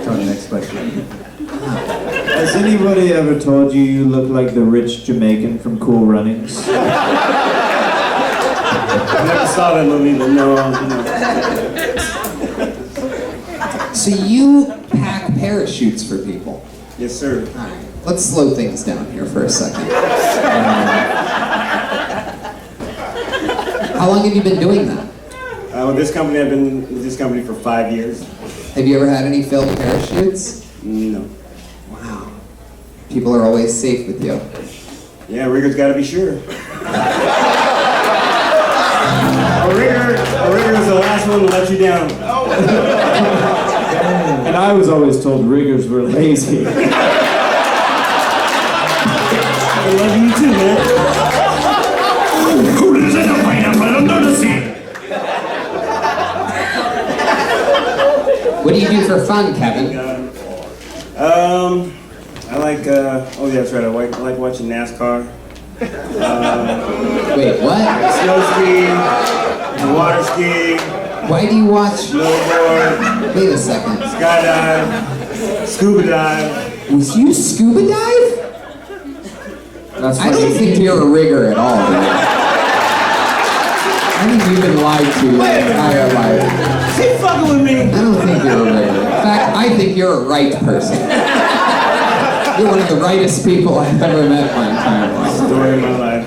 Tony, next question. Has anybody ever told you you look like the rich Jamaican from Cool Runnings? I never saw that movie, but no. So you pack parachutes for people? Yes, sir. All right. Let's slow things down here for a second. How long have you been doing that? With this company, I've been with this company for 5 years. Have you ever had any failed parachutes? No. Wow. People are always safe with you. Yeah, rigger's got to be sure. A rigger is the last one to let you down. And I was always told riggers were lazy. I love you too, man. Who lives in a pineapple under the sea? What do you do for fun, Kevin? I like, oh yeah, that's right, I like watching NASCAR. Wait, what? Snow skiing, water skiing, Why do you watch? Snowboard, Wait a second. skydive, scuba dive. You scuba dive? I don't think you're a rigger at all. I think you've been lied to your entire life. She fucking with me. I don't think you're a rigger. In fact, I think you're a right person. You're one of the rightest people I've ever met in my entire life. Story of my life.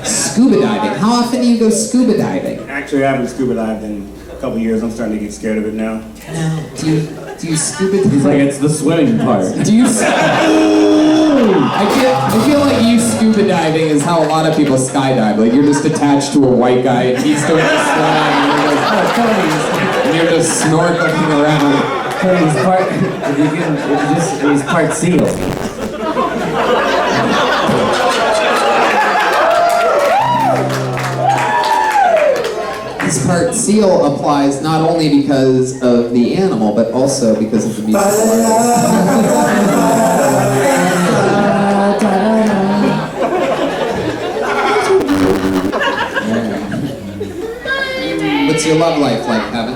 Scuba diving. How often do you go scuba diving? Actually, I haven't scuba dived in a couple years. I'm starting to get scared of it now. Do you scuba dive? He's like, it's the swimming part. Do you? I feel like you scuba diving is how a lot of people skydive. Like you're just attached to a white guy and he's doing the swimming and you're like, oh, Tony's. And you're just snorkeling around. He's part, he's part seal. This part seal applies not only because of the animal, but also because of the music. What's your love life like, Kevin?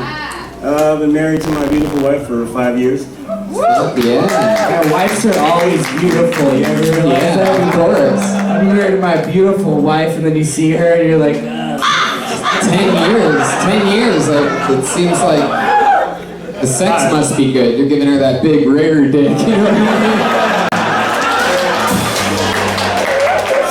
I've been married to my beautiful wife for 5 years. Yeah, wives are always beautiful. You ever realize that? Of course. I'm married to my beautiful wife, and then you see her, and you're like, 10 years. 10 years. Like, it seems like the sex must be good. You're giving her that big rigger dick. You know what I mean?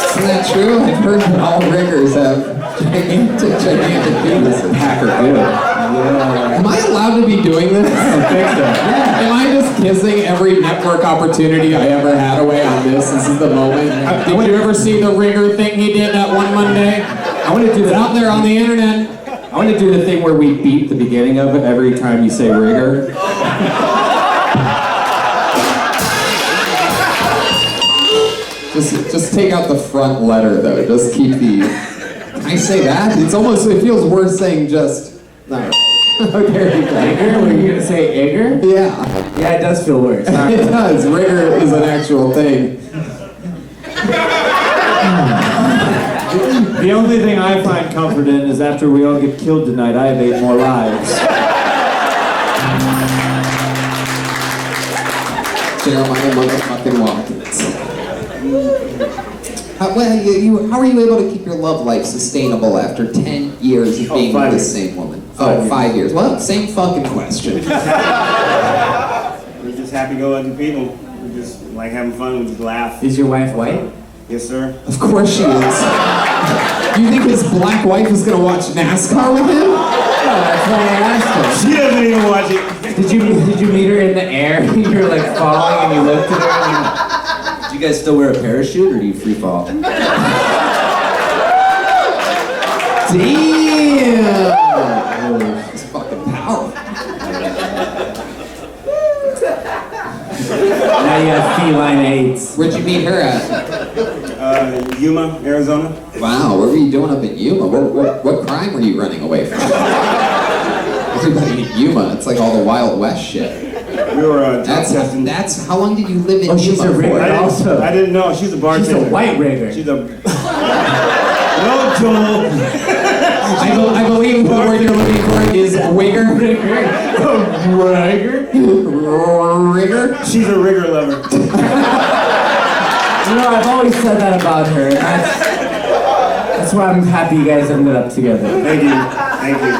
Isn't that true? I've heard that all riggers have gigantic penises. Hacker good. Am I allowed to be doing this? I don't think so. Am I just kissing every network opportunity I ever had away on this? This is the moment. Did you ever see the rigger thing he did that one Monday? I want to do It's that. out there on the internet. I want to do the thing where we beat the beginning of it every time you say rigger. Just take out the front letter though. Just keep the. Can I say that? It feels worse saying just. No. Okay. Igger? Were you gonna say Igger? Yeah. Yeah, it does feel worse. It does. Rigger is an actual thing. The only thing I find comfort in is after we all get killed tonight, I have 8 more lives. Jeremiah motherfucking Watkins. How are you able to keep your love life sustainable after 10 years of being with the same woman? 5 years. Well, same fucking question. We're just happy-go-lucky people. We just like having fun. We just laugh. Is your wife white? Yes, sir. Of course she is. You think his black wife is gonna watch NASCAR with him? No, that's why I asked her. She doesn't even watch it. Did you meet her in the air? You were like falling and you looked at her. Do you guys still wear a parachute or do you free fall? Damn! It's fucking powerful. Now you have feline AIDS. Where'd you meet her at? Yuma, Arizona. Wow, what were you doing up in Yuma? What crime were you running away from? Everybody in Yuma, it's like all the Wild West shit. We were testing. That's how long did you live in Yuma she's a for? rigger also. I didn't know. She's a bartender. She's a white rigger. She's a. No, Joel. I believe the word you're looking for is wigger. Rigger? She's a rigger lover. You know, I've always said that about her. That's why I'm happy you guys ended up together. Thank you. Thank you.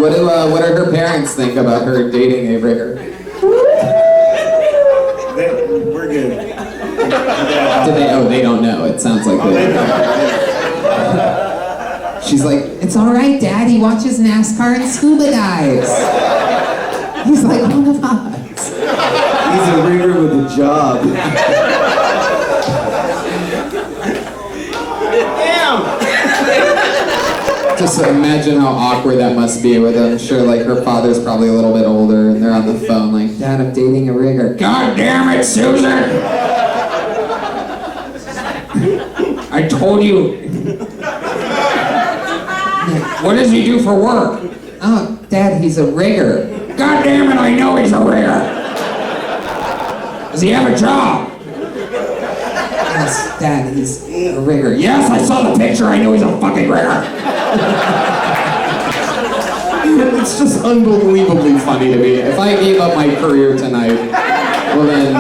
What do her parents think about her dating a rigger? We're good. They don't know. It sounds like they don't. She's like, it's all right, Dad. He watches NASCAR and scuba dives. He's like, oh my. He's a rigger with a job. Just imagine how awkward that must be with them. I'm sure, like, her father's probably a little bit older, and they're on the phone like, Dad, I'm dating a rigger. God damn it, Susan! I told you. What does he do for work? Oh, Dad, he's a rigger. God damn it, I know he's a rigger. Does he have a job? Yes, Dad, he's a rigger. Yes, I saw the picture. I knew he's a fucking rigger. It's just unbelievably funny to me. If I gave up my career tonight, well then,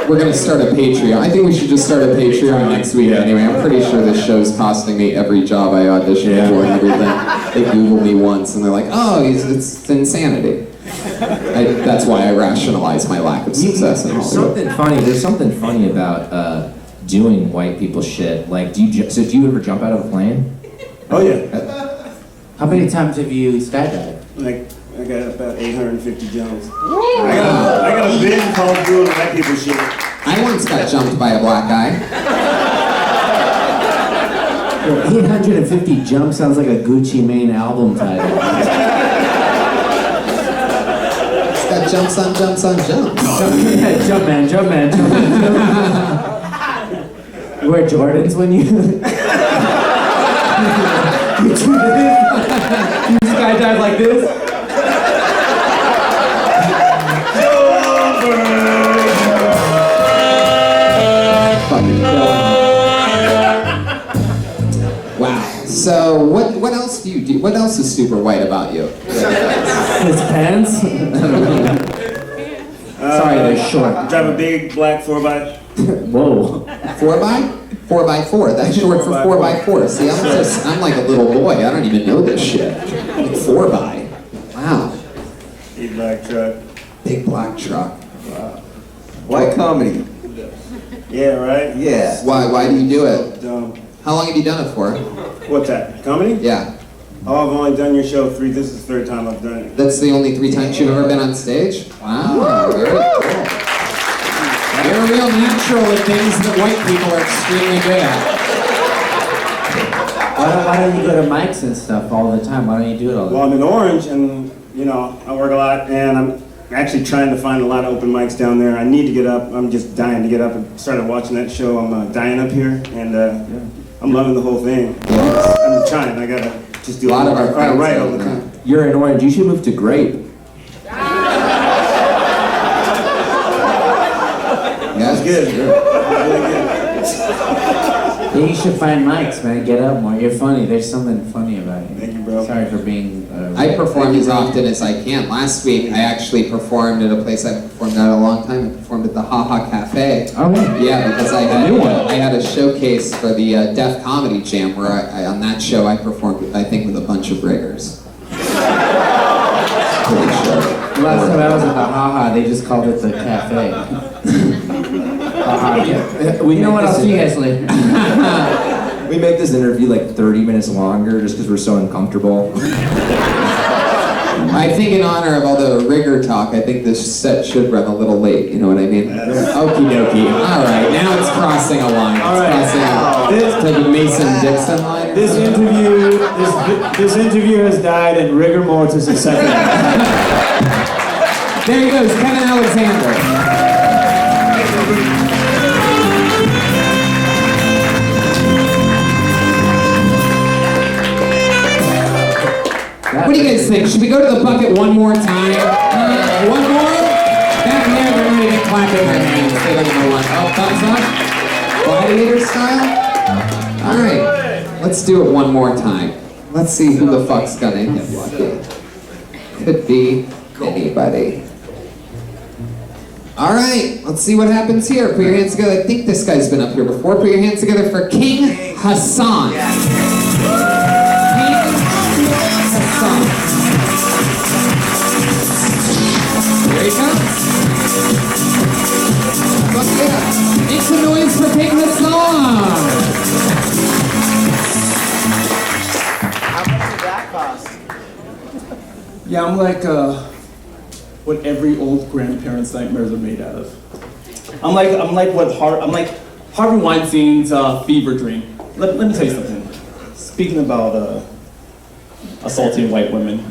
we're gonna start a Patreon. I think we should just start a Patreon next week anyway. I'm pretty sure this show's costing me every job I auditioned for and everything. They Googled me once and they're like, oh, it's insanity. That's why I rationalize my lack of success in Hollywood. There's something funny about doing white people shit. Like, do you ever jump out of a plane? Oh yeah. How many times have you skydived? Like, I got about 850 jumps. I got a bin called doing white people shit. I once got jumped by a black guy. Well, 850 jumps sounds like a Gucci Mane album title. It's got jumps on jumps on jumps. Jump man. You wear Jordans when you... You do this? You skydive like this? Wow. So what else do you do? What else is super white about you? His pants? Sorry, they're short. Drive a big black 4x. Whoa. 4x? 4x4. That's short for 4x4. See, I'm like a little boy. I don't even know this shit. Like 4x. Wow. Big black truck. Big black truck. Wow. White comedy. Yeah, right? Yeah. Why do you do it? Dumb. How long have you done it for? What's that? Comedy? Yeah. Oh, I've only done your show 3. This is the 3rd time I've done it. That's the only 3 times you've ever been on stage? Wow. Very cool. You're real natural at things that white people are extremely good at. Why don't you go to mics and stuff all the time? Why don't you do it all the time? Well, I'm in Orange, and, you know, I work a lot, and I'm actually trying to find a lot of open mics down there. I need to get up. I'm just dying to get up. I started watching that show. I'm dying up here, and I'm loving the whole thing. I'm trying. I gotta just do a lot of our friends right all the time. You're in Orange. You should move to Grape. That's good. Really good. Yeah, you should find mics, man. Get up more. You're funny. There's something funny about you. Thank you, bro. Sorry for being... I perform as often as I can. Last week, I actually performed at a place I performed at a long time. I performed at the Ha Ha Cafe. Oh, yeah. Yeah, because I had a showcase for the Deaf Comedy Jam where on that show I performed, I think, with a bunch of riggers. Pretty sure. Last time I was at the Ha Ha, they just called it the cafe. We You know what? I'll see you guys later. We make this interview like 30 minutes longer just because we're so uncomfortable. I think in honor of all the rigor talk, I think this set should run a little late, you know what I mean? Okie dokie. All right, now it's crossing a line. It's crossing to the Mason-Dixon line. This interview has died and rigor mortis is second. There he goes, Kevin Alexander. What do you guys think? Should we go to the bucket one more time? One more? Back there, they're not even clapping their hands. They don't know what. Oh, thumbs up? Gladiator style? All right, let's do it one more time. Let's see who the fuck's gonna hit lucky. Could be anybody. All right, let's see what happens here. Put your hands together. I think this guy's been up here before. Put your hands together for King Hassan. Here he comes. Fuck yeah. Make some noise for King Hassan. How much did that cost? Yeah, I'm like what every old grandparent's nightmares are made out of. I'm like Harvey Weinstein's fever dream. Let me tell you something. Speaking about assaulting white women.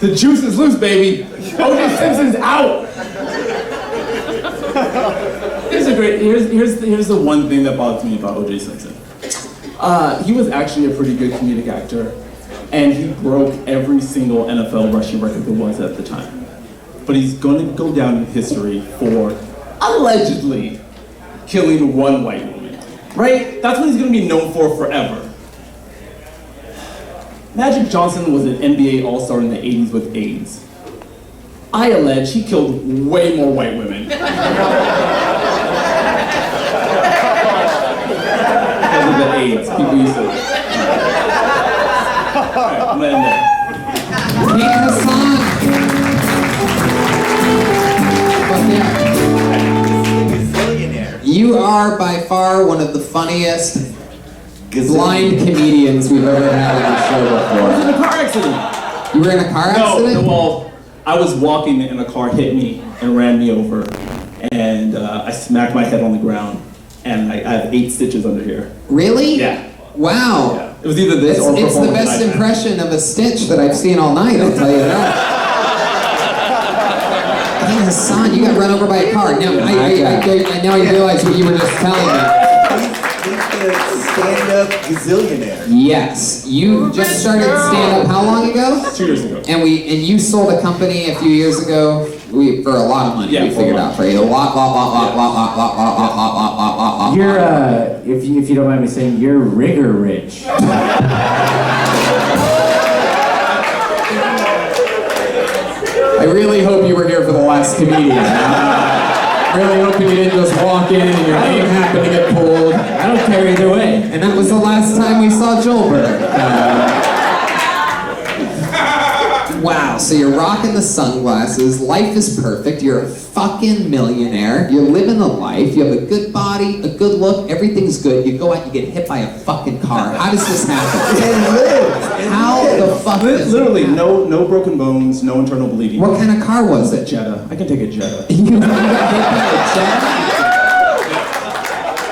The juice is loose, baby. O.J. Simpson's out. Here's the one thing that bothers me about O.J. Simpson. He was actually a pretty good comedic actor, and he broke every single NFL rushing record there was at the time. But he's going to go down in history for allegedly killing one white woman. Right? That's what he's going to be known for forever. Magic Johnson was an NBA All-Star in the 80s with AIDS. I allege he killed way more white women. Because of the AIDS, people used to. Alright, I'm gonna end there. King Hassan. You are by far one of the funniest blind comedians we've ever had on the show I was in a before. car accident. You were in a car accident? No, well, I was walking and a car hit me and ran me over. And I smacked my head on the ground. And I have 8 stitches under here. Really? Yeah. Wow. Yeah. It was either this or It's the performance best that I had. impression of a stitch that I've seen all night, I'll tell you that. King Hassan, you got run over by a car. Now, now I realize what you were just telling me. He's the stand-up gazillionaire. Yes, you just started stand-up how long ago? 2 years ago. And you sold a company a few years ago for a lot of money. Yeah, we figured out for you. A lot. You're, if you don't mind me saying, you're rigor rich. I really hope you were here for the last comedian. Really hoping you didn't just walk in and your name happened to get pulled. I don't care either way. And that was the last time we saw Joelberg. Wow, so you're rocking the sunglasses, life is perfect, you're a fucking millionaire, you're living the life, you have a good body, a good look, everything's good, you go out, you get hit by a fucking car. How does this happen? How the fuck does it Literally, happen? no broken bones, no internal bleeding. What kind of car was it? Jetta. I can take a Jetta. You got hit by a Jetta?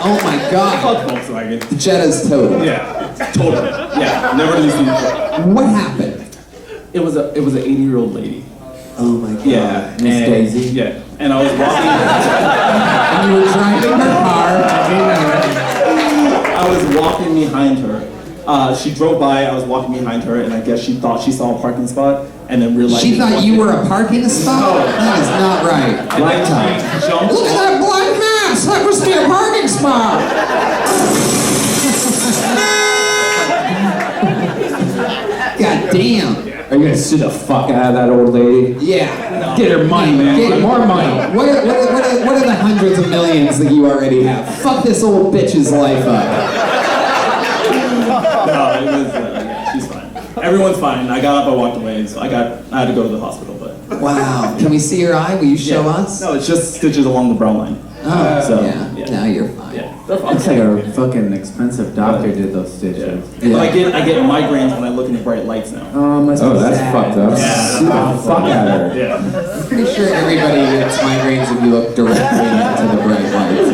Oh my god. Fuck Volkswagen. The Jetta's total. Yeah, totally. Yeah, never used it before. What happened? It was an 80-year-old lady. Oh my god. Yeah, Miss Daisy. Yeah, and I was walking. And you were driving her car. I was walking behind her. She drove by. I was walking behind her, and I guess she thought she saw a parking spot, and then realized She thought you were a parking spot? No. That is not right. And then she jumped. Look at that black mass! That must be a parking spot! God damn. Are you gonna sue the fuck out of that old lady? Yeah. Get her money, man. Get More money. What are the hundreds of millions that you already have? Fuck this old bitch's life up. No, it was. Yeah, she's fine. Everyone's fine. I got up. I walked away. So I had to go to the hospital. But Wow. Can we see your eye? Will you show us? no, it's just stitches along the brow line. Oh, So, yeah. yeah. Now you're fine. Yeah, they're fine. Looks like a fucking expensive doctor did those stitches. Yeah. But I get migraines when I look in the bright lights now. Oh, must be that's sad. fucked up. Yeah. Sue the fuck out of her. Yeah. I'm pretty sure everybody gets migraines if you look directly into the bright lights.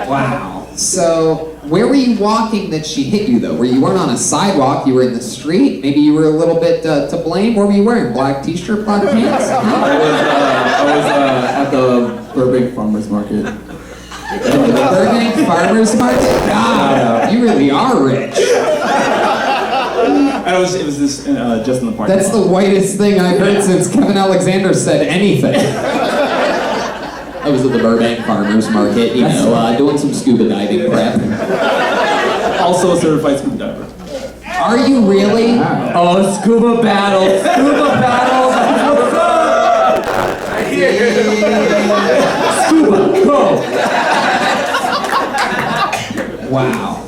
Wow. So, where were you walking that she hit you though? You weren't on a sidewalk, you were in the street? Maybe you were a little bit to blame? What were you wearing? Black t-shirt, black pants? I was at the Burbank Farmers Market. The Burbank Farmers Market? God, you really are rich. And it was this just in the parking That's lot. the whitest thing I've heard since Kevin Alexander said anything. I was at the Burbank Farmers Market, doing some scuba diving prep. Also a certified scuba diver. Are you really? Oh, scuba battles. Scuba battles. Scuba, go. Wow.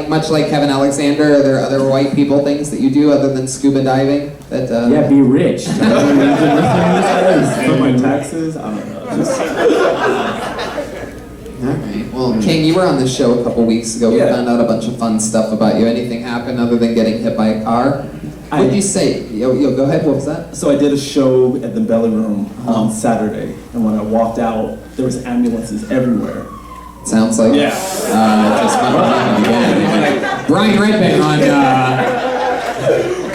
Much like Kevin Alexander, are there other white people things that you do other than scuba diving? That Yeah, be rich. For my taxes, I don't know. Just, Alright. Well, King, you were on this show a couple weeks ago. We Yeah. found out a bunch of fun stuff about you. Anything happen other than getting hit by a car? What did you say? Yo, go ahead. What was that? so I did a show at the Belly Room on Saturday, and when I walked out, there was ambulances everywhere. Sounds like just about to happen again. Brian Redban on.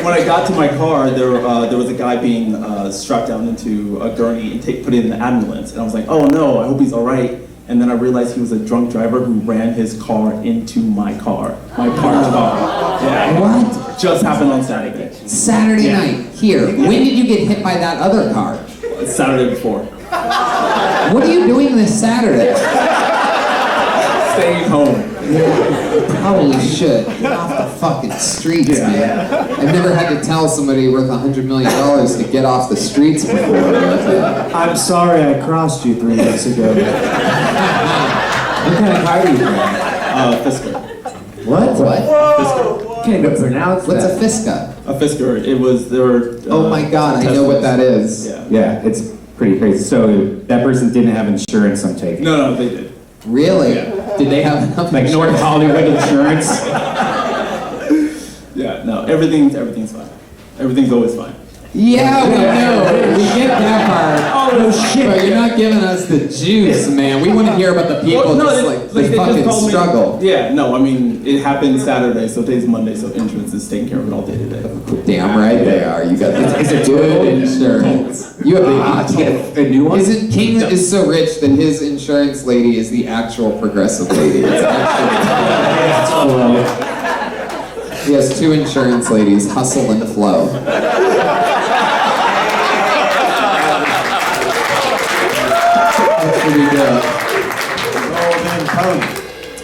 When I got to my car, there was a guy being strapped down into a gurney and put in the ambulance, and I was like, oh no, I hope he's all right. And then I realized he was a drunk driver who ran his car into my car, my parked car. Yeah. What? Just happened on Saturday. Saturday night. Here. When did you get hit by that other car? Saturday before. What are you doing this Saturday? Staying home. Probably should. Get off the fucking streets, man. I've never had to tell somebody worth $100 million to get off the streets before. I'm sorry I crossed you 3 weeks ago. What kind of car do you drive? Fisker. What? What? Can't even pronounce What's that. a Fisker? A Fisker. There were. Oh my God, I know what that is. Yeah, it's pretty crazy. So that person didn't have insurance, I'm taking. No, they did. Really? Did they have enough? Like North Hollywood insurance? Yeah, no, everything's fine. Everything's always fine. Yeah, we know. We get that part. Oh, no shit. But you're not giving us the juice, man. We want to hear about the people Well, no, just they the just fucking told me- struggle. Yeah, no, I mean, it happened Saturday, so today's Monday, so insurance is taking care of it all day today. Damn right they are. You got is it good insurance? You have to get a new one? Isn't King is so rich that his insurance lady is the actual progressive lady? It's actually, he has 2 insurance ladies, Hustle and Flow. That's pretty good.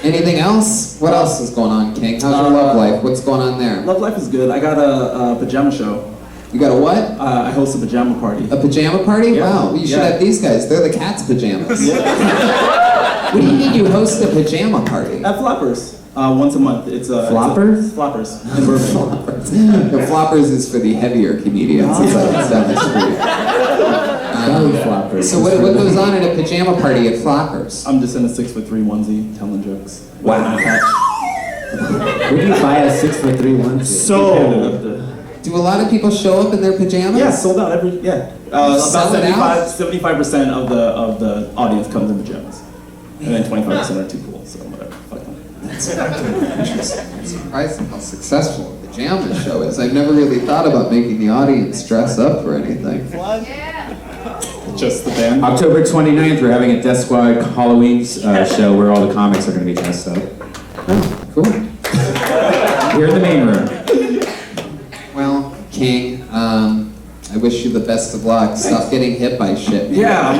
Anything else? What else is going on, King? How's your love life? What's going on there? Love life is good. I got a pajama show. You got a what? I host a pajama party. A pajama party? Yeah. Wow, you should Yeah. have these guys. They're the cat's pajamas. What do you mean you host a pajama party? At Floppers. Once a month. It's Floppers? Floppers. In Burbank. Floppers. The Floppers is for the heavier comedians. It's down the street. Belly floppers. So what goes on at a pajama party at Floppers? I'm just in a 6'3" onesie telling jokes. Wow. Where do you buy a 6'3" onesie? So, do a lot of people show up in their pajamas? yeah, sold out every, yeah. About Sell it out? 75% of the audience comes in pajamas. And then 25% are too cool, so whatever. Fuck them. That's interesting. I'm surprised how successful a pajama show is. I've never really thought about making the audience dress up for anything. Just the band. October 29th, we're having a Death Squad Halloween show where all the comics are going to be dressed up. Oh, cool. Here in the main room. Well, King, I wish you the best of luck. Stop getting hit by shit. Yeah.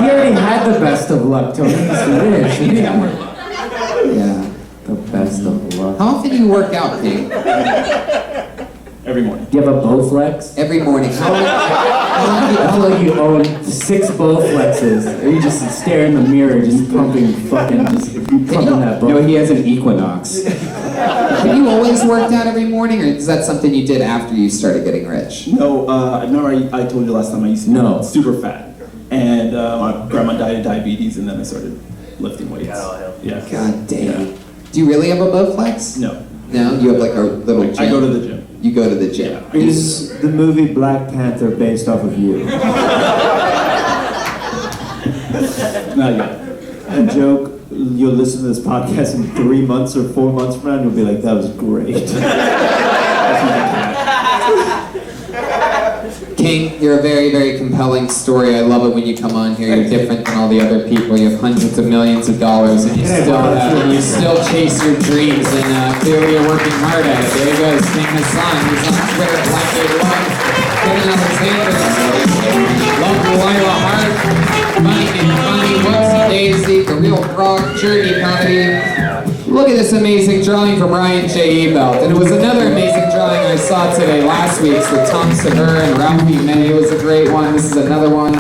He already had the best of luck, Tony. He's rich. Yeah. The best of luck. How often do you work out, King? Every morning. Do you have a Bowflex? Every morning. How long you own 6 Bowflexes? Or you just stare in the mirror, just pumping that bow? No, he has an Equinox. Have you always worked out every morning, or is that something you did after you started getting rich? No, I remember I told you last time I used to be super fat. And my grandma died of diabetes, and then I started lifting weights. Yeah. God damn. Do you really have a Bowflex? No. No? You have like a little gym? I go to the gym. You go to the gym. Is the movie Black Panther based off of you? Not yet. A joke, you'll listen to this podcast in 3 months or 4 months from now, and you'll be like, that was great. King, you're a very, very compelling story. I love it when you come on here. You're different than all the other people. You have hundreds of millions of dollars, and you still chase your dreams. And clearly, you're working hard at it. There he goes, King Hassan. He's on Twitter at Black Love. Kevin Alexander. Love Delilah Hart. Funny, Whoopsie Daisy, The Real Frog, Journey Comedy. Look at this amazing drawing from Ryan J. Ebelt. And it was another amazing drawing I saw today last week's with Tom Segura and Ralphie May. It was a great one. This is another one.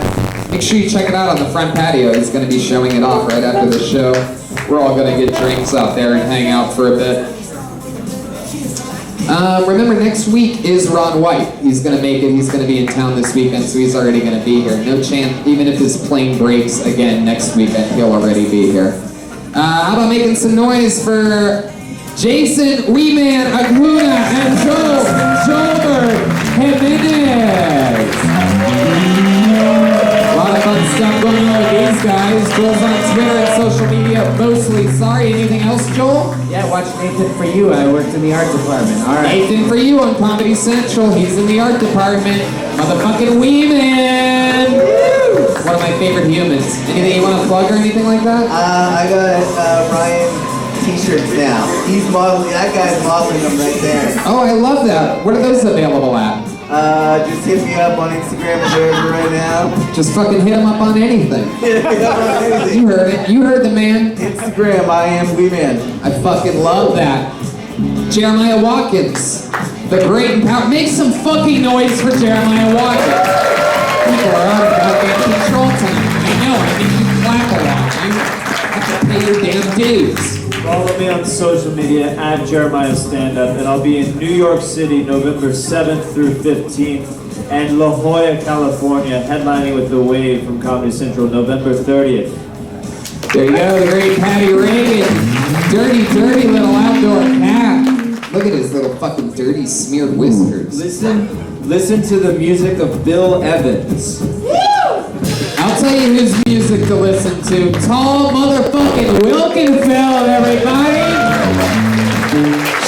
Make sure you check it out on the front patio. He's going to be showing it off right after the show. We're all going to get drinks out there and hang out for a bit. Remember, next week is Ron White. He's going to make it. He's going to be in town this weekend, so he's already going to be here. No chance, even if his plane breaks again next weekend, he'll already be here. How about making some noise for Jason, Weeman, Acuna, and Joelberg, Jimenez. A lot of fun stuff going on with these guys. Joel's on Twitter and social media mostly. Sorry, anything else, Joel? Yeah, watch Nathan For You. I worked in the art department. All right. Nathan For You on Comedy Central. He's in the art department. Motherfucking Weeman! One of my favorite humans. Anything you want to plug or anything like that? I got Ryan t-shirts now. He's modeling, that guy's modeling them right there. Oh, I love that. What are those available at? Just hit me up on Instagram or whatever right now. Just fucking hit him up on anything. You heard it. You heard the man. It's Instagram, I am Weeman. I fucking love that. Jeremiah Watkins, the great and power. Make some fucking noise for Jeremiah Watkins. People are on fucking control tonight. I know, I think you clap a lot. You have to pay your damn dues. Follow me on social media at Jeremiah Stand Up, and I'll be in New York City November 7th through 15th, and La Jolla, California, headlining with The Wave from Comedy Central November 30th. There you go, the great Patty Reagan. Dirty, dirty little outdoor cat. Look at his little fucking dirty smeared whiskers. Listen to the music of Bill Evans. I'll tell you whose music to listen to. Tall motherfucking Wilkenfeld, everybody!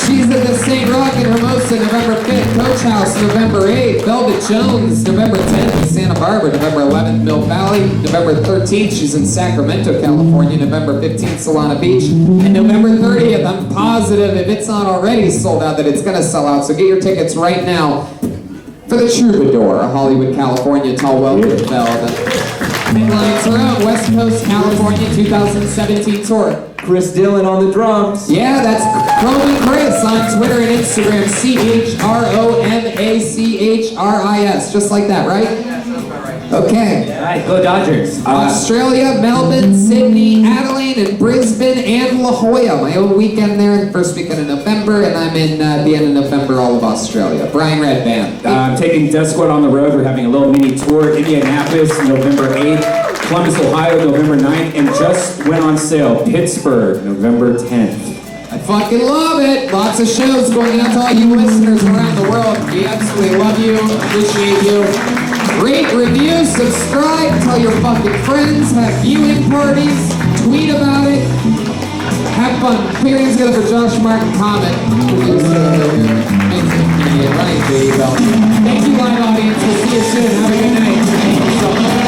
She's at the St. Rock in Hermosa, November 5th. Coach House, November 8th. Velvet Jones, November 10th in Santa Barbara. November 11th, Mill Valley. November 13th, she's in Sacramento, California. November 15th, Solana Beach. And November 30th, I'm positive if it's not already sold out that it's going to sell out. So get your tickets right now for the Troubadour, a Hollywood, California, Tall Wilkenfeld. Headlines her own West Coast, California 2017 tour. Chris Dillon on the drums. Yeah, that's Roman Chris on Twitter and Instagram. CHROMACHRIS. Just like that, right? Okay. All right, go Dodgers. Australia, Melbourne, Sydney, Adelaide, and Brisbane, and La Jolla. My own weekend there, the first weekend of November, and I'm in the end of November, all of Australia. Brian Red Band. I'm taking Death Squad on the road. We're having a little mini tour. Indianapolis, November 8th. Columbus, Ohio, November 9th. And just went on sale, Pittsburgh, November 10th. I fucking love it. Lots of shows going out to all you listeners around the world. We absolutely love you, appreciate you. Rate, review, subscribe, tell your fucking friends, have viewing parties, tweet about it. Have fun. Put your hands together for Josh Martin Comet, producer of the amazing media, running Baby Bell. Thank you, live audience. We'll see you soon. Have a good night. Thank you so much.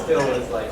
Still is like,